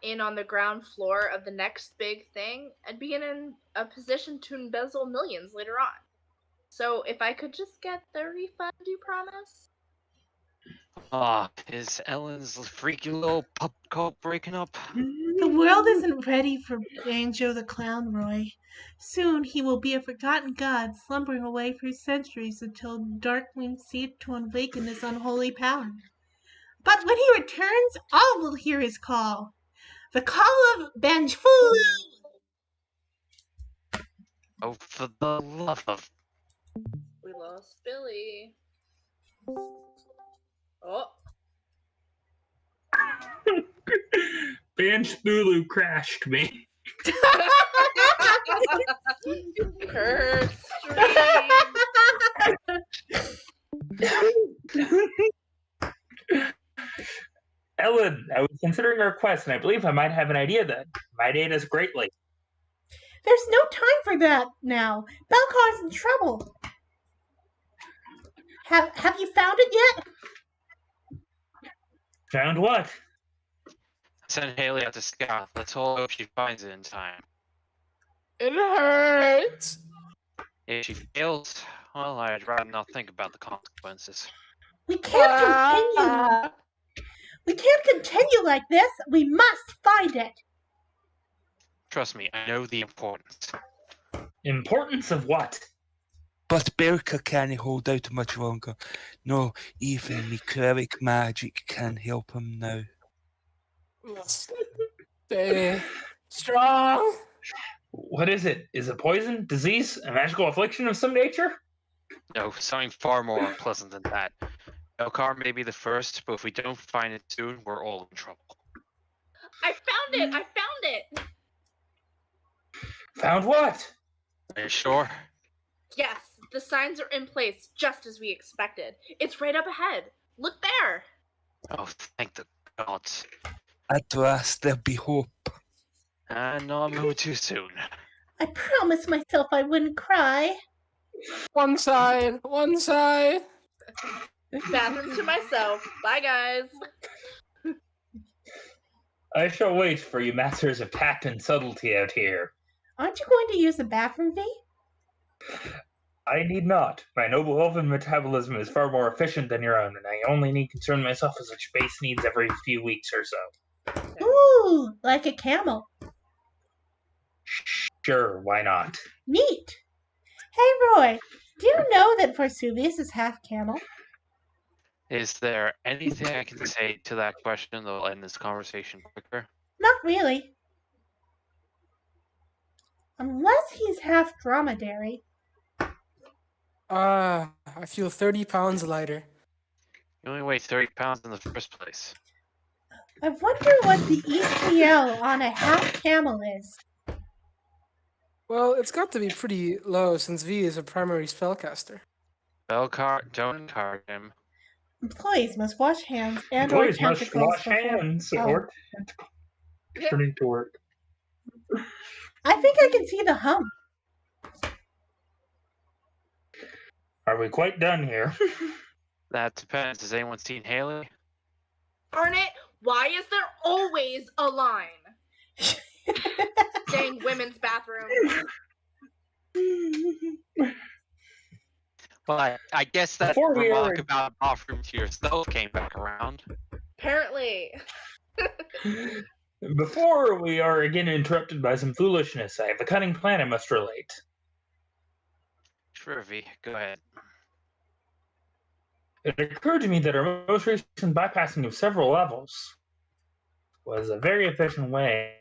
in on the ground floor of the next big thing, I'd be in a position to embezzle millions later on. So if I could just get the refund you promised? Ah, is Ellen's freaky little pup cult breaking up? The world isn't ready for Banjo the Clown, Roy. Soon he will be a forgotten god, slumbering away for centuries until Darkwing seek to awaken his unholy power. But when he returns, all will hear his call. The call of Banjfulu! Oh, for the love of... We lost Billy. Oh. Banjfulu crashed me. Curse Ellen, I was considering a request, and I believe I might have an idea that might aid us greatly. There's no time for that now. Belcar's in trouble. Have you found it yet? Found what? Send Haley out to scout. Let's all hope she finds it in time. It hurts. If she fails, well, I'd rather not think about the consequences. We can't continue. We can't continue like this. We must find it. Trust me, I know the importance. Importance of what? But Belka can't hold out much longer. No, even me cleric magic can help him now. Stay strong. What is it? Is it poison, disease, a magical affliction of some nature? No, something far more unpleasant than that. Belcar may be the first, but if we don't find it soon, we're all in trouble. I found it! I found it! Found what? Are you sure? Yes, the signs are in place, just as we expected. It's right up ahead. Look there! Oh, thank the gods. At last there'll be hope. No, I'm moving too soon. I promised myself I wouldn't cry. One side. One side. Bathroom to myself. Bye, guys. I shall wait for you masters of tact and subtlety out here. Aren't you going to use the bathroom, V? I need not. My noble elven metabolism is far more efficient than your own, and I only need concern myself with such base needs every few weeks or so. Ooh, like a camel. Sure, why not? Neat. Hey, Roy, do you know that Vesuvius is half camel? Is there anything I can say to that question that'll end this conversation quicker? Not really. Unless he's half dromedary. I feel 30 pounds lighter. You only weigh 30 pounds in the first place. I wonder what the ECL on a half camel is. Well, it's got to be pretty low since V is a primary spellcaster. Belcar, don't encourage him. Employees must wash hands and or Employees must tentacles wash before. hands Oh. or turning to work. I think I can see the hump. Are we quite done here? That depends. Has anyone seen Haley? Darn it! Why is there always a line? Dang women's bathroom. Well, I guess that Before we remark are- about offering to yourself came back around. Apparently. Before we are again interrupted by some foolishness, I have a cunning plan I must relate. Sure, V, go ahead. It occurred to me that our most recent bypassing of several levels was a very efficient way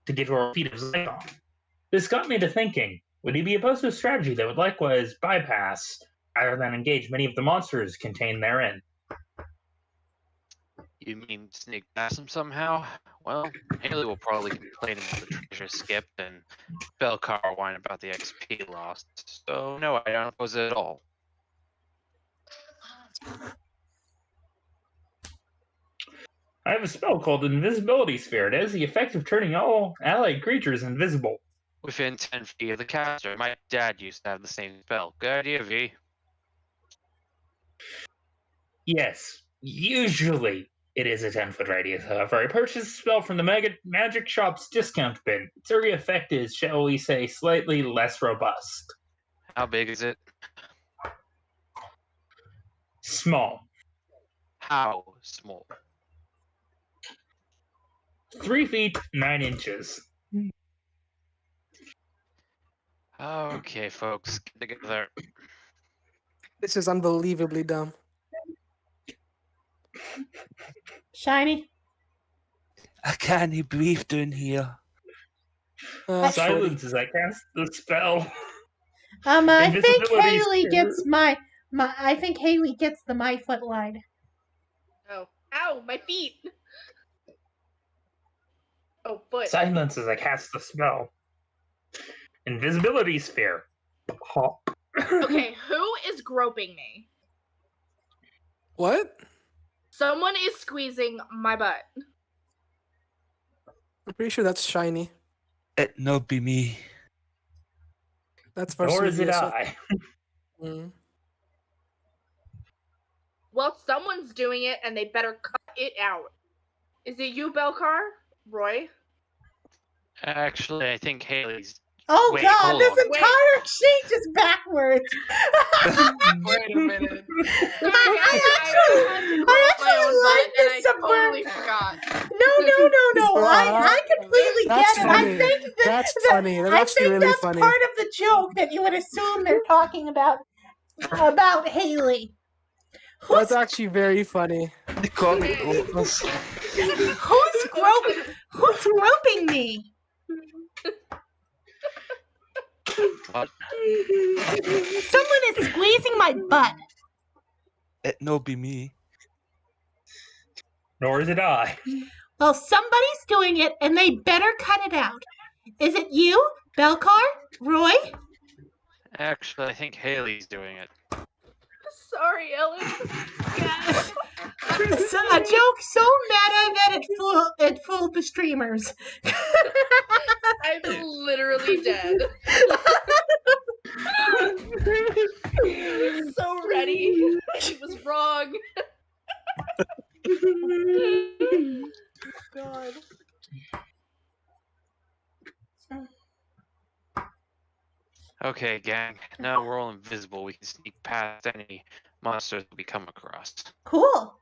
to get to our feet of Zygon. This got me to thinking, would he be opposed to a strategy that would likewise bypass rather than engage many of the monsters contained therein? You mean sneak past him somehow? Well, Haley will probably complain about the treasure skipped, and Belcar will whine about the XP lost. So, no, I don't oppose it at all. I have a spell called Invisibility Sphere. It has the effect of turning all allied creatures invisible. Within 10 feet of the caster. My dad used to have the same spell. Good idea, V. Yes, usually it is a 10-foot radius. However, I purchased a spell from the Magic Shop's discount bin. Its area effect is, shall we say, slightly less robust. How big is it? Small. How small? 3 feet 9 inches. Okay, folks, get together. This is unbelievably dumb. Shiny. I can't breathe down here. Shorty. Silence as I cast the spell. I think Invisibility Haley sphere. gets I think Haley gets the my foot line. Oh. Ow, my feet! Oh, foot. Silence as I cast the spell. Invisibility sphere. Hop. Okay, who is groping me? What? Someone is squeezing my butt. I'm pretty sure that's Shiny. It no be me. That's Nor is it Vesuvius. I. Mm. Well, someone's doing it, and they better cut it out. Is it you, Belcar? Roy? Actually, I think Haley's. Oh Wait, God, hold this on. entire exchange is backwards. Wait a minute. I actually like this totally subvert. forgot. No. I completely That's get it. funny. I think That's funny. That's I actually think really that's funny. part of the joke that you would assume they're talking about Haley. That's Who's actually very funny. The comic opens. who's groping me? What? Someone is squeezing my butt. It no be me. Nor is it I. Well, somebody's doing it, and they better cut it out. Is it you, Belcar? Roy? Actually, I think Haley's doing it. Sorry, Ellen. It's a joke so meta that it fooled the streamers. I'm literally dead. I was so ready. She was wrong. God. Okay, gang. Now we're all invisible. We can sneak past any monsters we come across. Cool.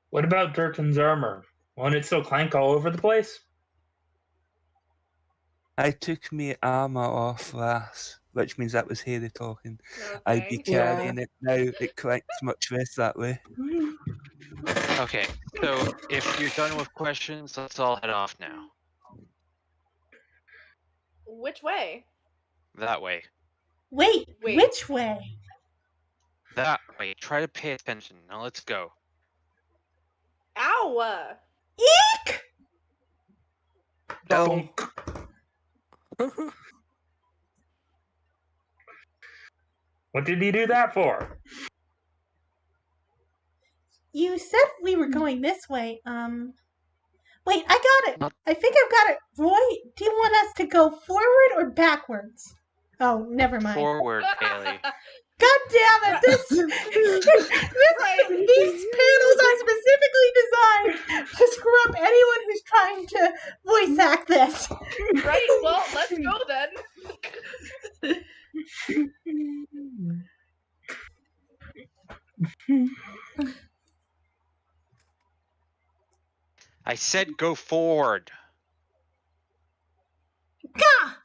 What about Durkin's armor? Won't it still clank all over the place? I took me armour off last, which means that was Haley talking. I'd be Okay. Yeah. carrying it now. It clanks much less that way. Okay, so if you're done with questions, let's all head off now. Which way? That way. Wait, Wait. which way? That way. Try to pay attention. Now let's go. Ow! Eek! Double. What did he do that for? You said we were going this way. Wait, I got it. Not- I think I've got it. Roy, do you want us to go forward or backwards? Oh, never mind. Forward, Haley. God damn it! These panels are specifically designed to screw up anyone who's trying to voice act this. Right, well, let's go then. I said go forward. Gah!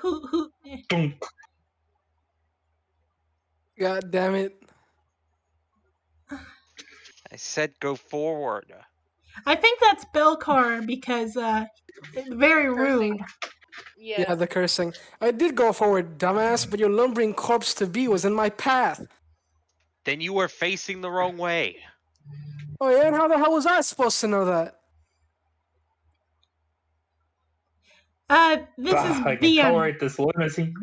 Who? Dunk. God damn it. I said go forward. I think that's Belcar because, very rude. Yeah. Yeah, the cursing. I did go forward, dumbass, but your lumbering corpse to be was in my path. Then you were facing the wrong way. Oh yeah, and how the hell was I supposed to know that? This is I can BM. tolerate this lunacy.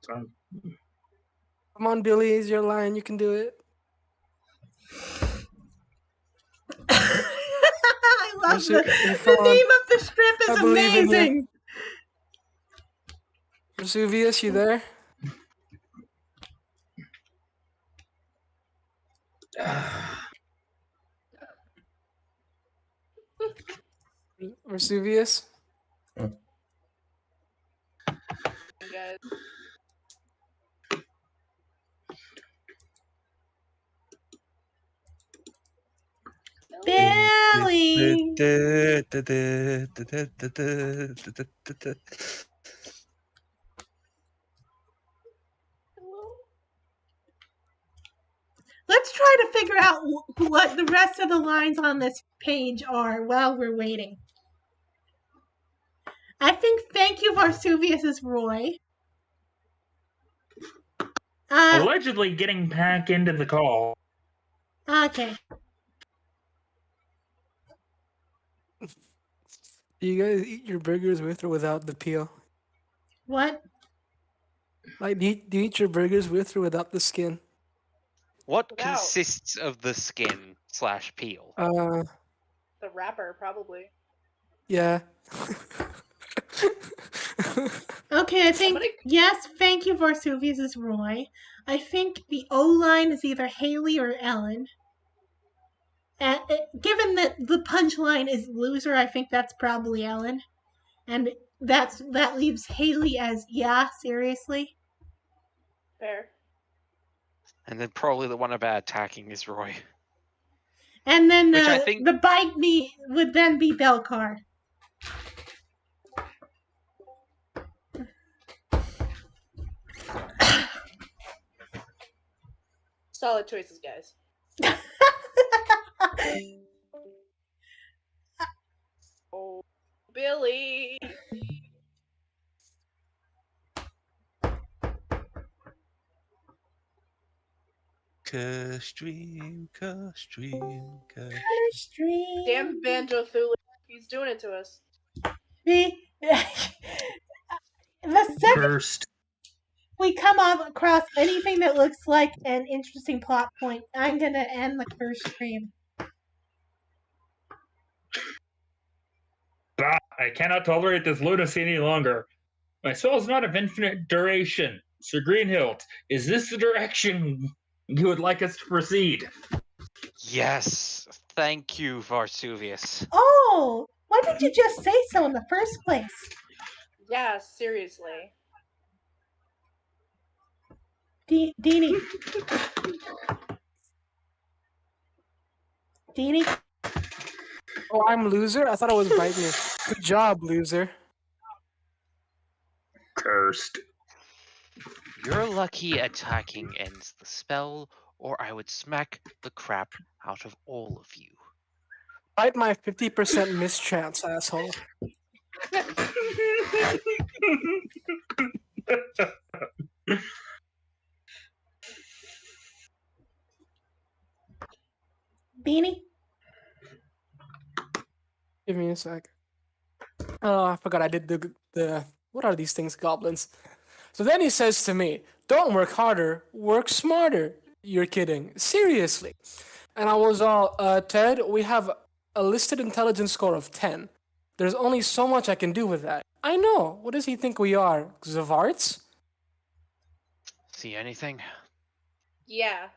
Come on, Billy, it's your line. You can do it. I love Is it- the come on. name of the strip I is believe in you. amazing. Vesuvius, you there? Vesuvius? Guys. Billy. Let's try to figure out what the rest of the lines on this page are while we're waiting. I think thank you, Varsuvius, is Roy. Allegedly getting back into the call. Okay. Do you guys eat your burgers with or without the peel? What? Like, do you eat your burgers with or without the skin? What Without. consists of the skin / peel? The wrapper, probably. Yeah. Okay, I think, Somebody- yes, thank you, Varsuvius, is Roy. I think the O line is either Haley or Ellen. Given that the punchline is loser, I think that's probably Ellen. And that leaves Haley as, yeah, seriously. Fair. And then probably the one about attacking is Roy. And then Which I think- the bite me would then be Belcar. Solid choices, guys. Oh, Billy. Stream. Damn Banjo Thule. He's doing it to us. The second Cursed. we come across anything that looks like an interesting plot point, I'm gonna end the curse stream. Bah, I cannot tolerate this lunacy any longer. My soul is not of infinite duration. Sir Greenhilt, is this the direction you would like us to proceed? Yes. Thank you, Varsuvius. Oh, why did you just say so in the first place? Yeah, seriously. Deanie. Deanie? Oh, I'm loser? I thought it was bite me. Good job, loser. Cursed. You're lucky attacking ends the spell, or I would smack the crap out of all of you. Bite my 50% mischance, asshole. Beanie? Give me a sec. Oh, I forgot I did the what are these things, goblins? So then he says to me, "Don't work harder, work smarter." You're kidding. Seriously. And I was all, Ted, we have a listed intelligence score of 10. There's only so much I can do with that. I know. What does he think we are? Zavarts? See anything? Yeah.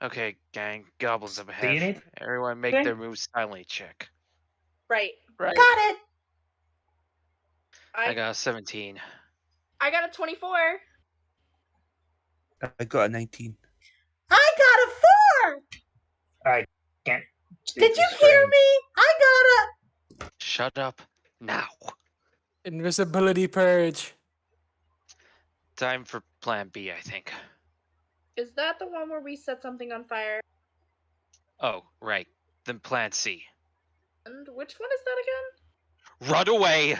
Okay, gang. Goblins up See ahead. anything? Everyone make their moves silently check. Right. Right. Got it. I got a 17. I got a 24. I got a 19. I got a 4. I can't. Did you hear me? I got a. Shut up now. Invisibility purge. Time for plan B, I think. Is that the one where we set something on fire? Oh, right. Then plan C. And which one is that again? Run away!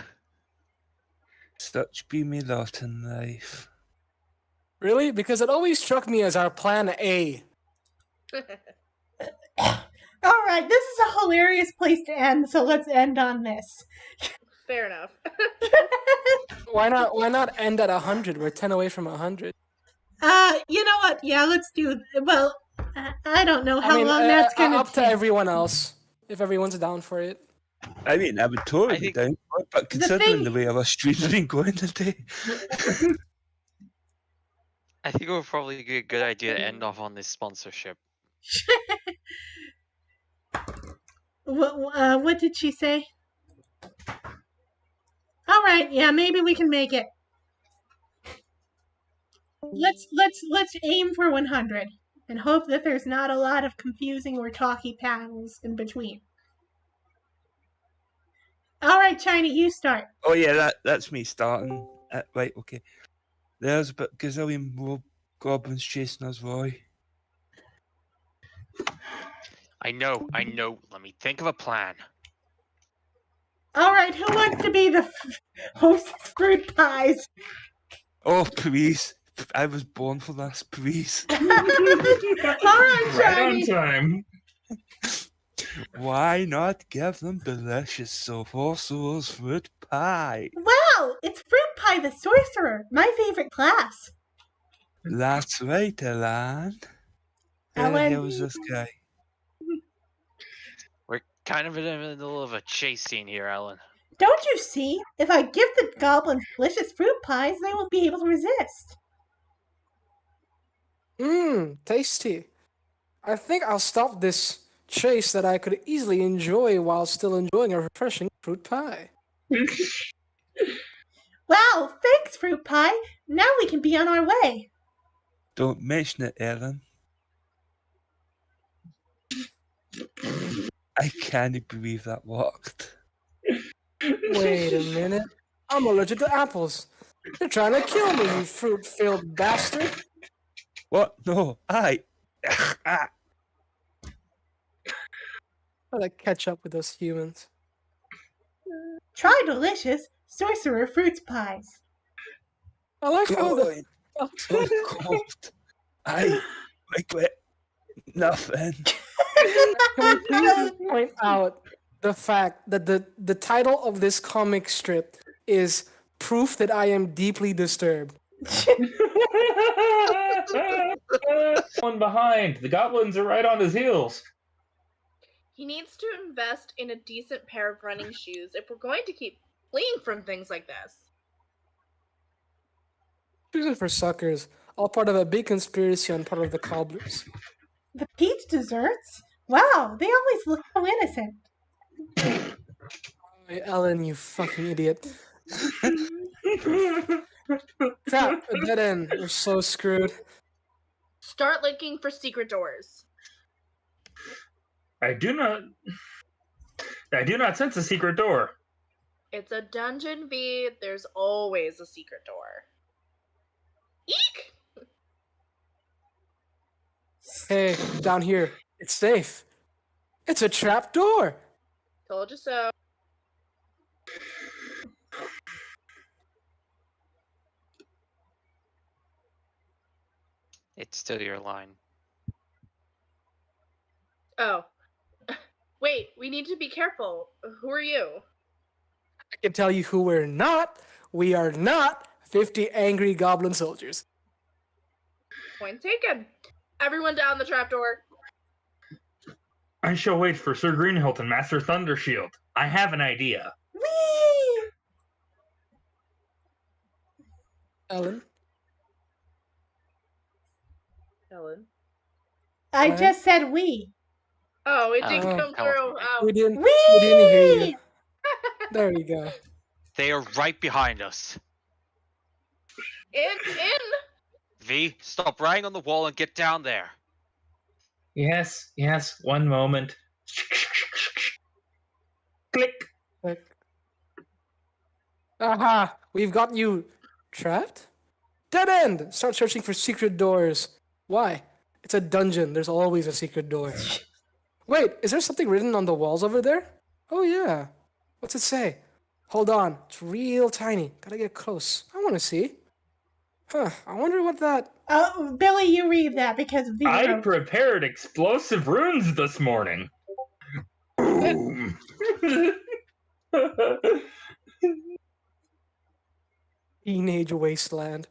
Such be me lot in life. Really? Because it always struck me as our plan A. All right, this is a hilarious place to end, so let's end on this. Fair enough. Why not end at 100? We're 10 away from 100. You know what? Yeah, let's do. Well, I don't know how long that's gonna up to take. everyone else, if everyone's down for it. I mean, I would totally I be think- down for it, but considering the thing- way our stream's been going today, I think it would probably be a good idea to end off on this sponsorship. What did she say? All right, yeah, maybe we can make it. Let's aim for 100 and hope that there's not a lot of confusing or talky panels in between. All right, China, you start. oh yeah, that's me starting. Right, okay. There's about gazillion more goblins chasing us, Roy. I know. Let me think of a plan. All right, who wants to be the host of fruit pies? Oh, please. I was born for this, please. All right, Right on Shiny. time. Why not give them delicious Sorcerer's fruit pie? Wow, it's Fruit Pie the Sorcerer, my favorite class. That's right, Elan. Who the Ellen. hell is this guy? We're kind of in the middle of a chase scene here, Alan. Don't you see? If I give the goblins delicious fruit pies, they won't be able to resist. Tasty. I think I'll stop this chase that I could easily enjoy while still enjoying a refreshing fruit pie. Wow, thanks, Fruit Pie. Now we can be on our way. Don't mention it, Ellen. I can't believe that worked. Wait a minute. I'm allergic to apples. They're trying to kill me, you fruit-filled bastard. What? No, I. Ah. Gotta catch up with those humans. Try delicious Sorcerer Fruit Pies. I like how the... God, so cold. I regret nothing. Can we please point out the fact that the title of this comic strip is Proof That I Am Deeply Disturbed. One behind. The goblins are right on his heels. He needs to invest in a decent pair of running shoes if we're going to keep fleeing from things like this. Shoes are for suckers, all part of a big conspiracy on part of the cobblers. The peach desserts? Wow, they always look so innocent. Hey, Ellen, you fucking idiot. Crap, a dead end. We're so screwed. Start looking for secret doors. I do not sense a secret door. It's a dungeon, V. There's always a secret door. Eek! Hey, down here. It's safe. It's a trap door. Told you so. It's still your line. Oh. Wait, we need to be careful. Who are you? I can tell you who we're not. We are not 50 angry goblin soldiers. Point taken. Everyone down the trapdoor. I shall wait for Sir Greenhilt and Master Thundershield. I have an idea. Whee! Ellen? Ellen. I What? just said we. Oh, it Oh, didn't okay. come Come on, through. Phoebe. Oh. We didn't hear you. Whee! There you go. They are right behind us. In. V, stop writing on the wall and get down there. Yes, one moment. Click. Like, aha! We've got you trapped? Dead end! Start searching for secret doors. Why? It's a dungeon. There's always a secret door. Wait, is there something written on the walls over there? Oh, yeah. What's it say? Hold on. It's real tiny. Gotta get close. I want to see. Huh. I wonder what that... Oh, Billy, you read that because V I wrote. prepared explosive runes this morning. Boom. Teenage wasteland.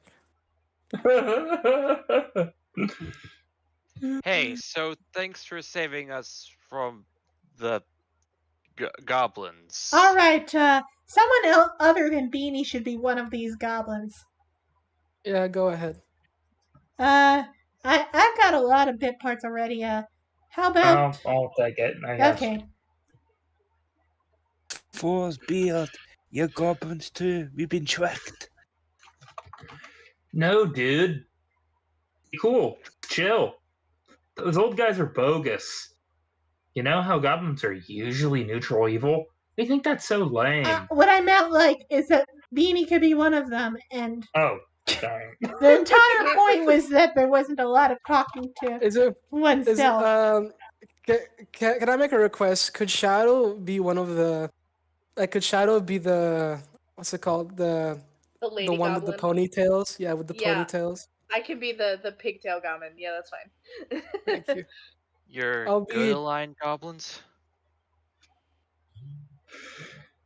Hey, so thanks for saving us from the goblins. All right, someone other than Beanie should be one of these goblins. Yeah, go ahead. I've got a lot of bit parts already. How about? I'll take it, I guess. Okay. Four's beard. You're goblins too. We've been tricked. No, dude. Be cool. Chill. Those old guys are bogus. You know how goblins are usually neutral evil? They think that's so lame. What I meant, is that Beanie could be one of them, and Oh, sorry. the entire point was that there wasn't a lot of talking to Is it... oneself. Can I make a request? Could Shadow be one of the... could Shadow be the... What's it called? The lady one goblin. with the ponytails? Yeah, with the Yeah. ponytails. I can be the pigtail goblin. Yeah, that's fine. Thank you. You're I'll good be- aligned goblins?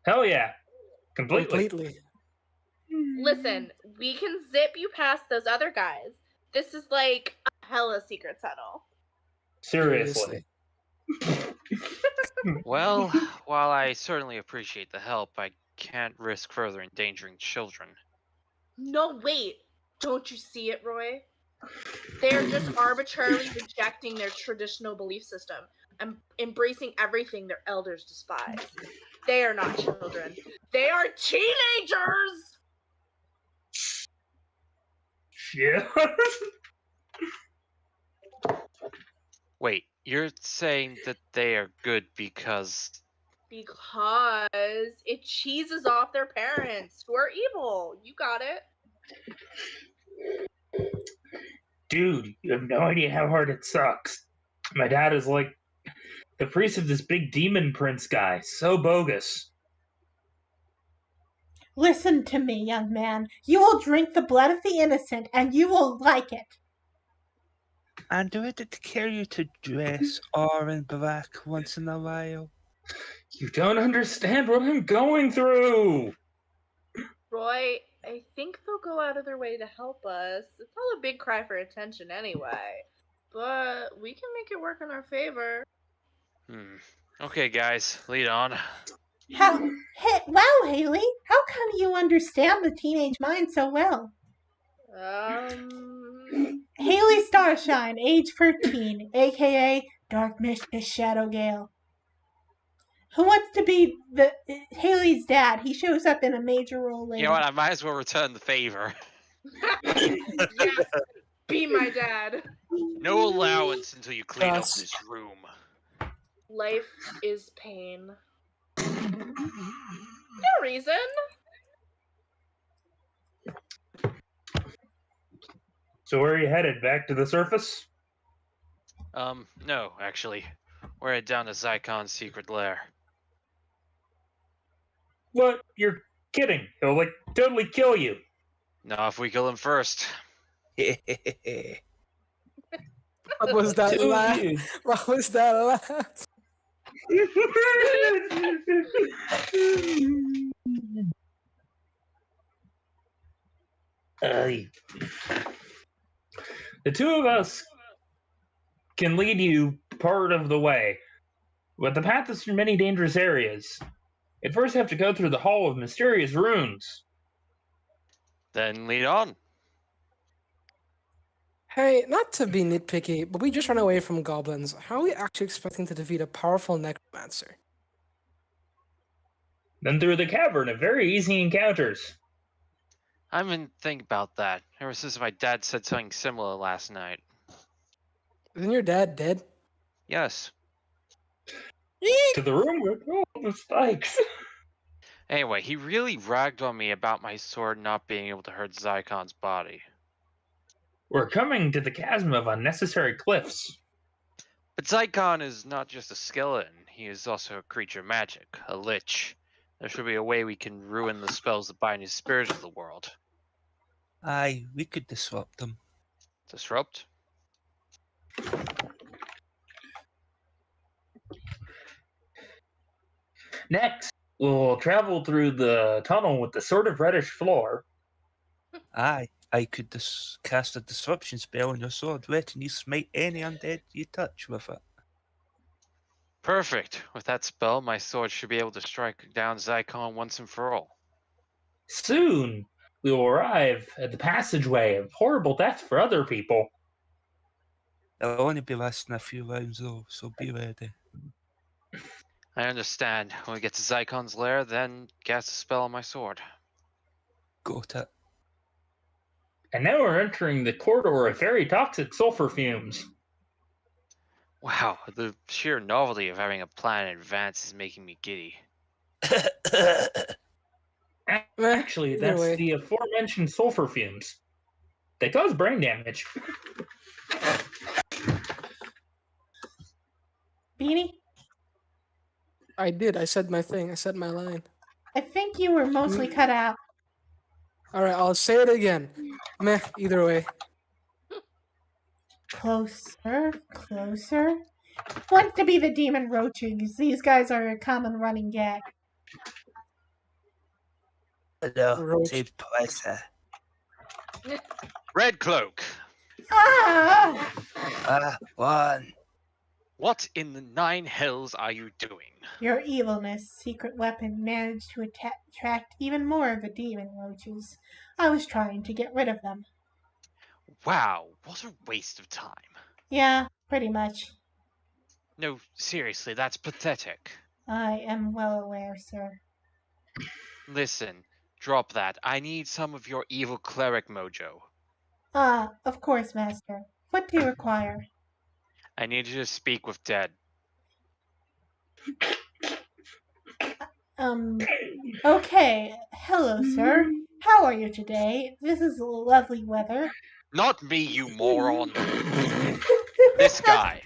Hell yeah. Completely. Listen, we can zip you past those other guys. This is like a hella secret tunnel. Seriously. Well, while I certainly appreciate the help, I can't risk further endangering children. No, wait. Don't you see it, Roy? They're just arbitrarily rejecting their traditional belief system and embracing everything their elders despise. They are not children. They are teenagers! Yeah. Wait, you're saying that they are good because... Because it cheeses off their parents who are evil. You got it. Dude, you have no idea how hard it sucks. My dad is like the priest of this big demon prince guy. So bogus. Listen to me, young man. You will drink the blood of the innocent, and you will like it. And do it care you to dress orange black once in a while? You don't understand what I'm going through. Roy, I think they'll go out of their way to help us. It's all a big cry for attention anyway. But we can make it work in our favor. Okay, guys, lead on. Wow, Haley, how come you understand the teenage mind so well? Haley Starshine, age 13, aka Dark Mistress Shadow Gale. Who wants to be Haley's dad? He shows up in a major role later. You know what, I might as well return the favor. Yes, be my dad. No allowance until you clean up Yes. this room. Life is pain. No reason. So where are you headed? Back to the surface? No, actually. We're headed down to Zykon's secret lair. What? You're kidding. He'll totally kill you. Not if we kill him first. What was that Two laugh? views. What was that laugh? The two of us can lead you part of the way, but the path is through many dangerous areas. You'd first have to go through the Hall of Mysterious Runes. Then lead on. Hey, not to be nitpicky, but we just ran away from goblins. How are we actually expecting to defeat a powerful necromancer? Then through the cavern of very easy encounters. I didn't think about that. Ever since my dad said something similar last night. Isn't your dad dead? Yes. To the room with all the spikes. Anyway, he really ragged on me about my sword not being able to hurt Zykon's body. We're coming to the chasm of unnecessary cliffs. But Zykon is not just a skeleton, he is also a creature of magic, a lich. There should be a way we can ruin the spells that bind his spirit to the world. Aye, we could disrupt them. Disrupt? Next, we'll travel through the tunnel with the sort of reddish floor. Aye, I could cast a disruption spell on your sword, letting you smite any undead you touch with it. Perfect. With that spell, my sword should be able to strike down Zykon once and for all. Soon, we will arrive at the passageway of horrible death for other people. It'll only be lasting a few rounds though, so be ready. I understand. When we get to Zykon's lair, then cast a spell on my sword. Got it. And now we're entering the corridor of very toxic sulfur fumes. Wow, the sheer novelty of having a plan in advance is making me giddy. Actually, either that's way. the aforementioned sulfur fumes. They cause brain damage. Beanie, I did. I said my thing. I said my line. I think you were mostly cut out. All right, I'll say it again. Meh, either way. Closer, closer. Wants to be the demon roaches. These guys are a common running gag. Hello, Roach. saved pleasure. Red Cloak! Ah! One. What in the 9 hells are you doing? Your evilness, secret weapon, managed to attract even more of the demon roaches. I was trying to get rid of them. Wow, what a waste of time. Yeah, pretty much. No, seriously, that's pathetic. I am well aware, sir. Listen, drop that. I need some of your evil cleric mojo. Ah, of course, master. What do you require? I need you to speak with Dead. Okay. Hello, sir. How are you today? This is lovely weather. Not me, you moron! This guy.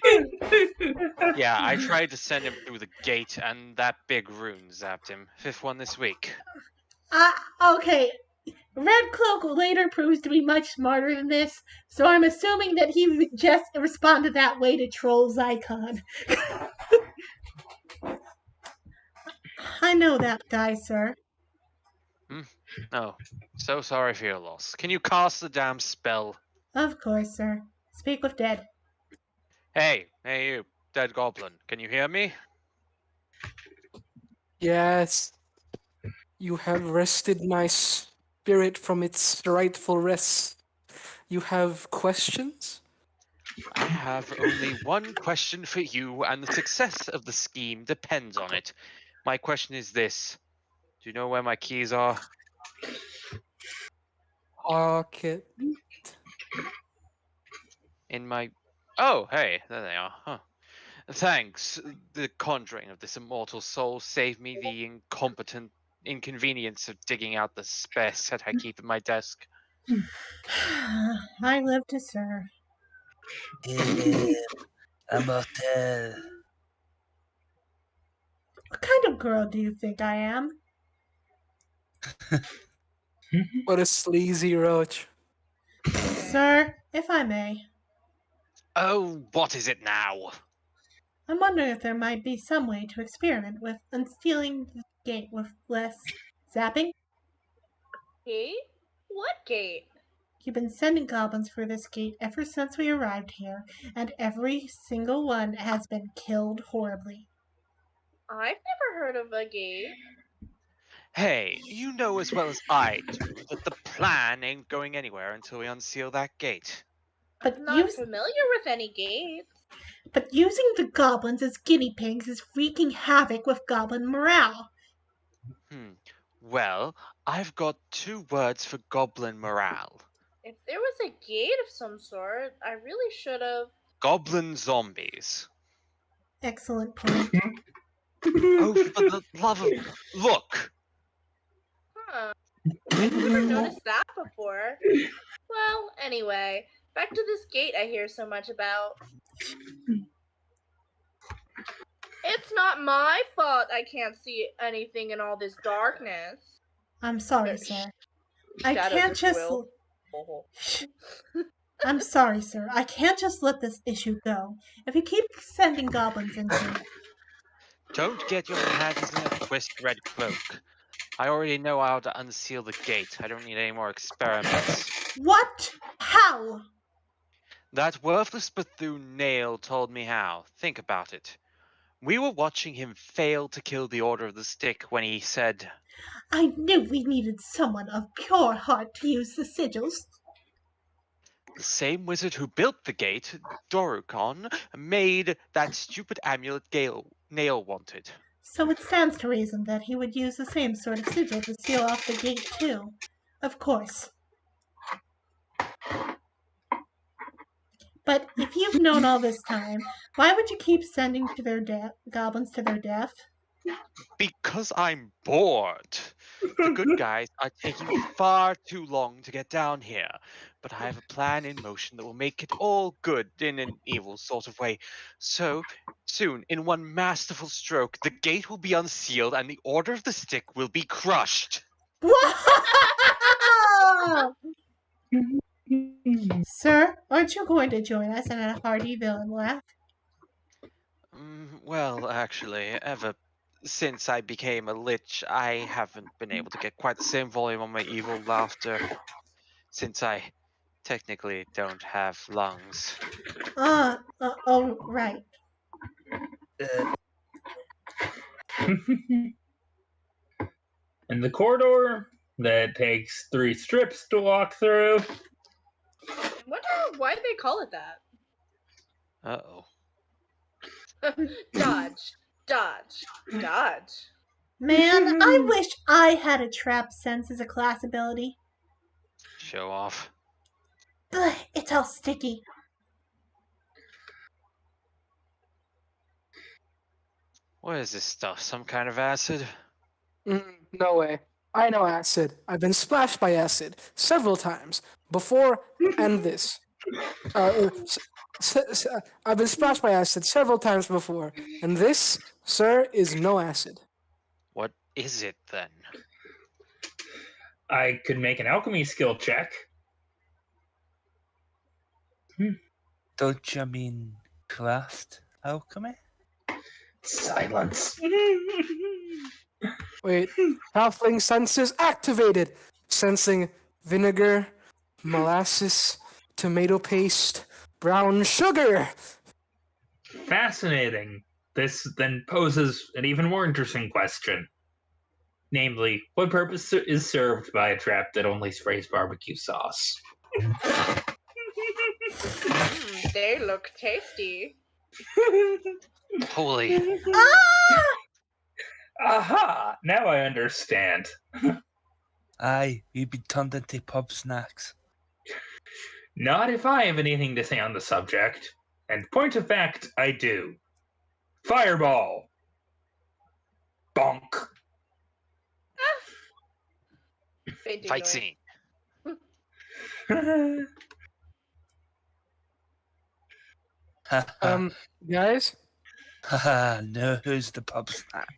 Yeah, I tried to send him through the gate, and that big rune zapped him. 5th one this week. Okay. Red Cloak later proves to be much smarter than this, so I'm assuming that he just responded that way to troll Zykon. I know that guy, sir. Oh, so sorry for your loss. Can you cast the damn spell? Of course, sir. Speak with Dead. Hey you, Dead Goblin. Can you hear me? Yes. You have wrested my spirit from its rightful rest. You have questions? I have only one question for you, and the success of the scheme depends on it. My question is this. Do you know where my keys are? Pocket. In my... Oh, hey, there they are. Huh. Thanks. The conjuring of this immortal soul saved me the inconvenience of digging out the spare set I keep at my desk. I live to serve. Immortal. What kind of girl do you think I am? What a sleazy roach. Sir, if I may. Oh, what is it now? I'm wondering if there might be some way to experiment with unsealing the gate with less zapping. Gate? What gate? You've been sending goblins through this gate ever since we arrived here, and every single one has been killed horribly. I've never heard of a gate. Hey, you know as well as I do that the plan ain't going anywhere until we unseal that gate. But, I'm not familiar with any gates. but using the goblins as guinea pigs is wreaking havoc with goblin morale. Well, I've got 2 words for goblin morale. If there was a gate of some sort, I really should have. Goblin zombies. Excellent point. Oh, for the love of... Look! Huh. I've never noticed that before. Well, anyway, back to this gate I hear so much about. It's not my fault I can't see anything in all this darkness. I'm sorry, sir. I Shadows, can't if you just. will. I'm sorry, sir. I can't just let this issue go. If you keep sending goblins in here, Don't get your panties in a twist, Red Cloak. I already know how to unseal the gate. I don't need any more experiments. what? How? That worthless Bethune Nail told me how. Think about it. We were watching him fail to kill the Order of the Stick when he said, I knew we needed someone of pure heart to use the sigils. the same wizard who built the gate, Dorukon, made that stupid amulet Nail wanted. So it stands to reason that he would use the same sort of sigil to seal off the gate, too. Of course. But if you've known all this time, why would you keep sending to their goblins to their death? Because I'm bored. The good guys are taking far too long to get down here, but I have a plan in motion that will make it all good in an evil sort of way. So, soon, in one masterful stroke, the gate will be unsealed and the Order of the Stick will be crushed. Sir, aren't you going to join us in a hearty villain laugh? Well, actually, ever since I became a lich, I haven't been able to get quite the same volume on my evil laughter, since I technically don't have lungs. Oh, right. In the corridor that takes 3 strips to walk through. I wonder why they call it that. Uh-oh. Dodge, dodge, dodge. Man, I wish I had a trap sense as a class ability. Show off. Ugh, it's all sticky. What is this stuff? Some kind of acid? No way. I know acid. I've been splashed by acid several times before and this. I've been splashed by acid several times before, and this, sir, is no acid. What is it then? I could make an alchemy skill check. Don't you mean craft alchemy? Silence. Wait, halfling senses activated. Sensing vinegar, molasses, tomato paste, brown sugar. Fascinating. This then poses an even more interesting question. Namely, what purpose is served by a trap that only sprays barbecue sauce? They look tasty. Holy. Aha! Now I understand. Aye, we've been turned into pub snacks. Not if I have anything to say on the subject. And point of fact, I do. Fireball! Bonk! Fainting Fight noise. scene. Guys? Haha, no, who's the pub snack?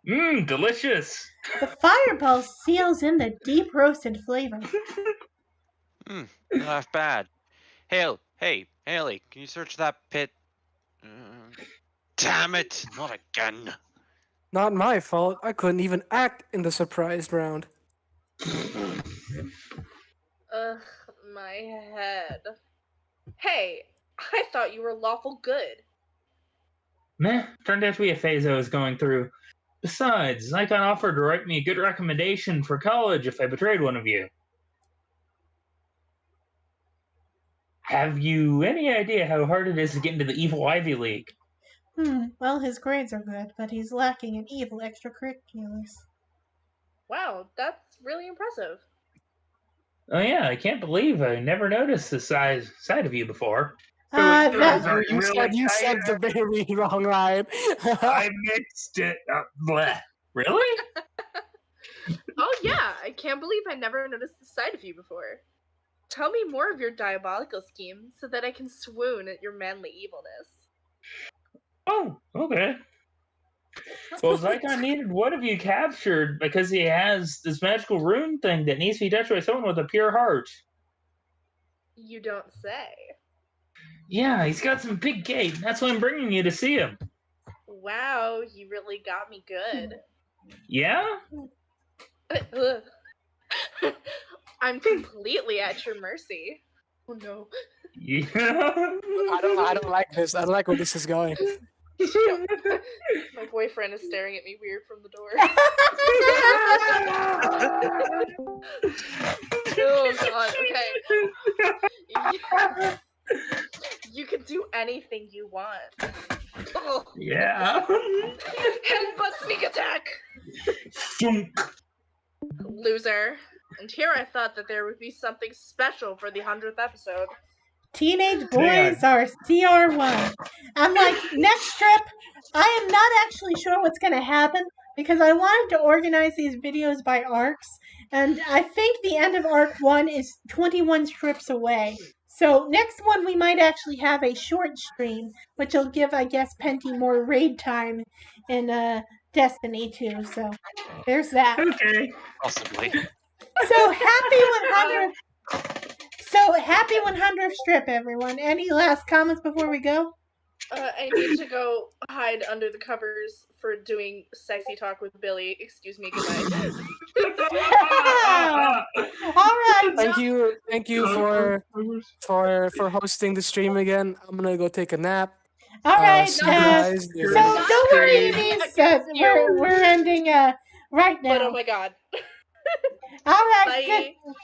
Mmm, delicious! The fireball seals in the deep roasted flavor. Not bad. Hale, Hey, Haley, can you search that pit? Damn it! Not again. Not my fault. I couldn't even act in the surprise round. Ugh, my head. Hey, I thought you were lawful good. Meh, turned out to be a phase I was going through. Besides, Zycon offered to write me a good recommendation for college if I betrayed one of you. Have you any idea how hard it is to get into the evil Ivy League? Well, his grades are good, but he's lacking in evil extracurriculars. Wow, that's really impressive. Oh yeah, I can't believe I never noticed this side of you before. That, You said the very wrong line. I mixed it up. Bleh. Really? Oh yeah, I can't believe I never noticed this side of you before. Tell me more of your diabolical scheme so that I can swoon at your manly evilness. Oh, okay. Well, Zycon needed one of you captured because he has this magical rune thing that needs to be touched by someone with a pure heart. You don't say. Yeah, he's got some big game. That's why I'm bringing you to see him. Wow, you really got me good. Yeah? I'm completely at your mercy. Oh no. Yeah. I don't like this. I don't like where this is going. My boyfriend is staring at me weird from the door. Oh god, okay. You can do anything you want. Oh. Yeah. Headbutt sneak attack! Loser. And here I thought that there would be something special for the 100th episode. teenage boys are CR1. I'm like, next trip, I am not actually sure what's going to happen because I wanted to organize these videos by arcs, and I think the end of arc 1 is 21 strips away. So next one we might actually have a short stream, which will give, I guess, Penty more raid time in Destiny 2. So there's that. Okay. Possibly. So happy 100. So happy 100th strip, everyone. Any last comments before we go? I need to go hide under the covers for doing sexy talk with Billy. Excuse me, good night. All right. Thank you for hosting the stream again. I'm gonna go take a nap. All right. See you guys So later. don't worry, we're ending right But oh now. my god. All right. Bye. Good.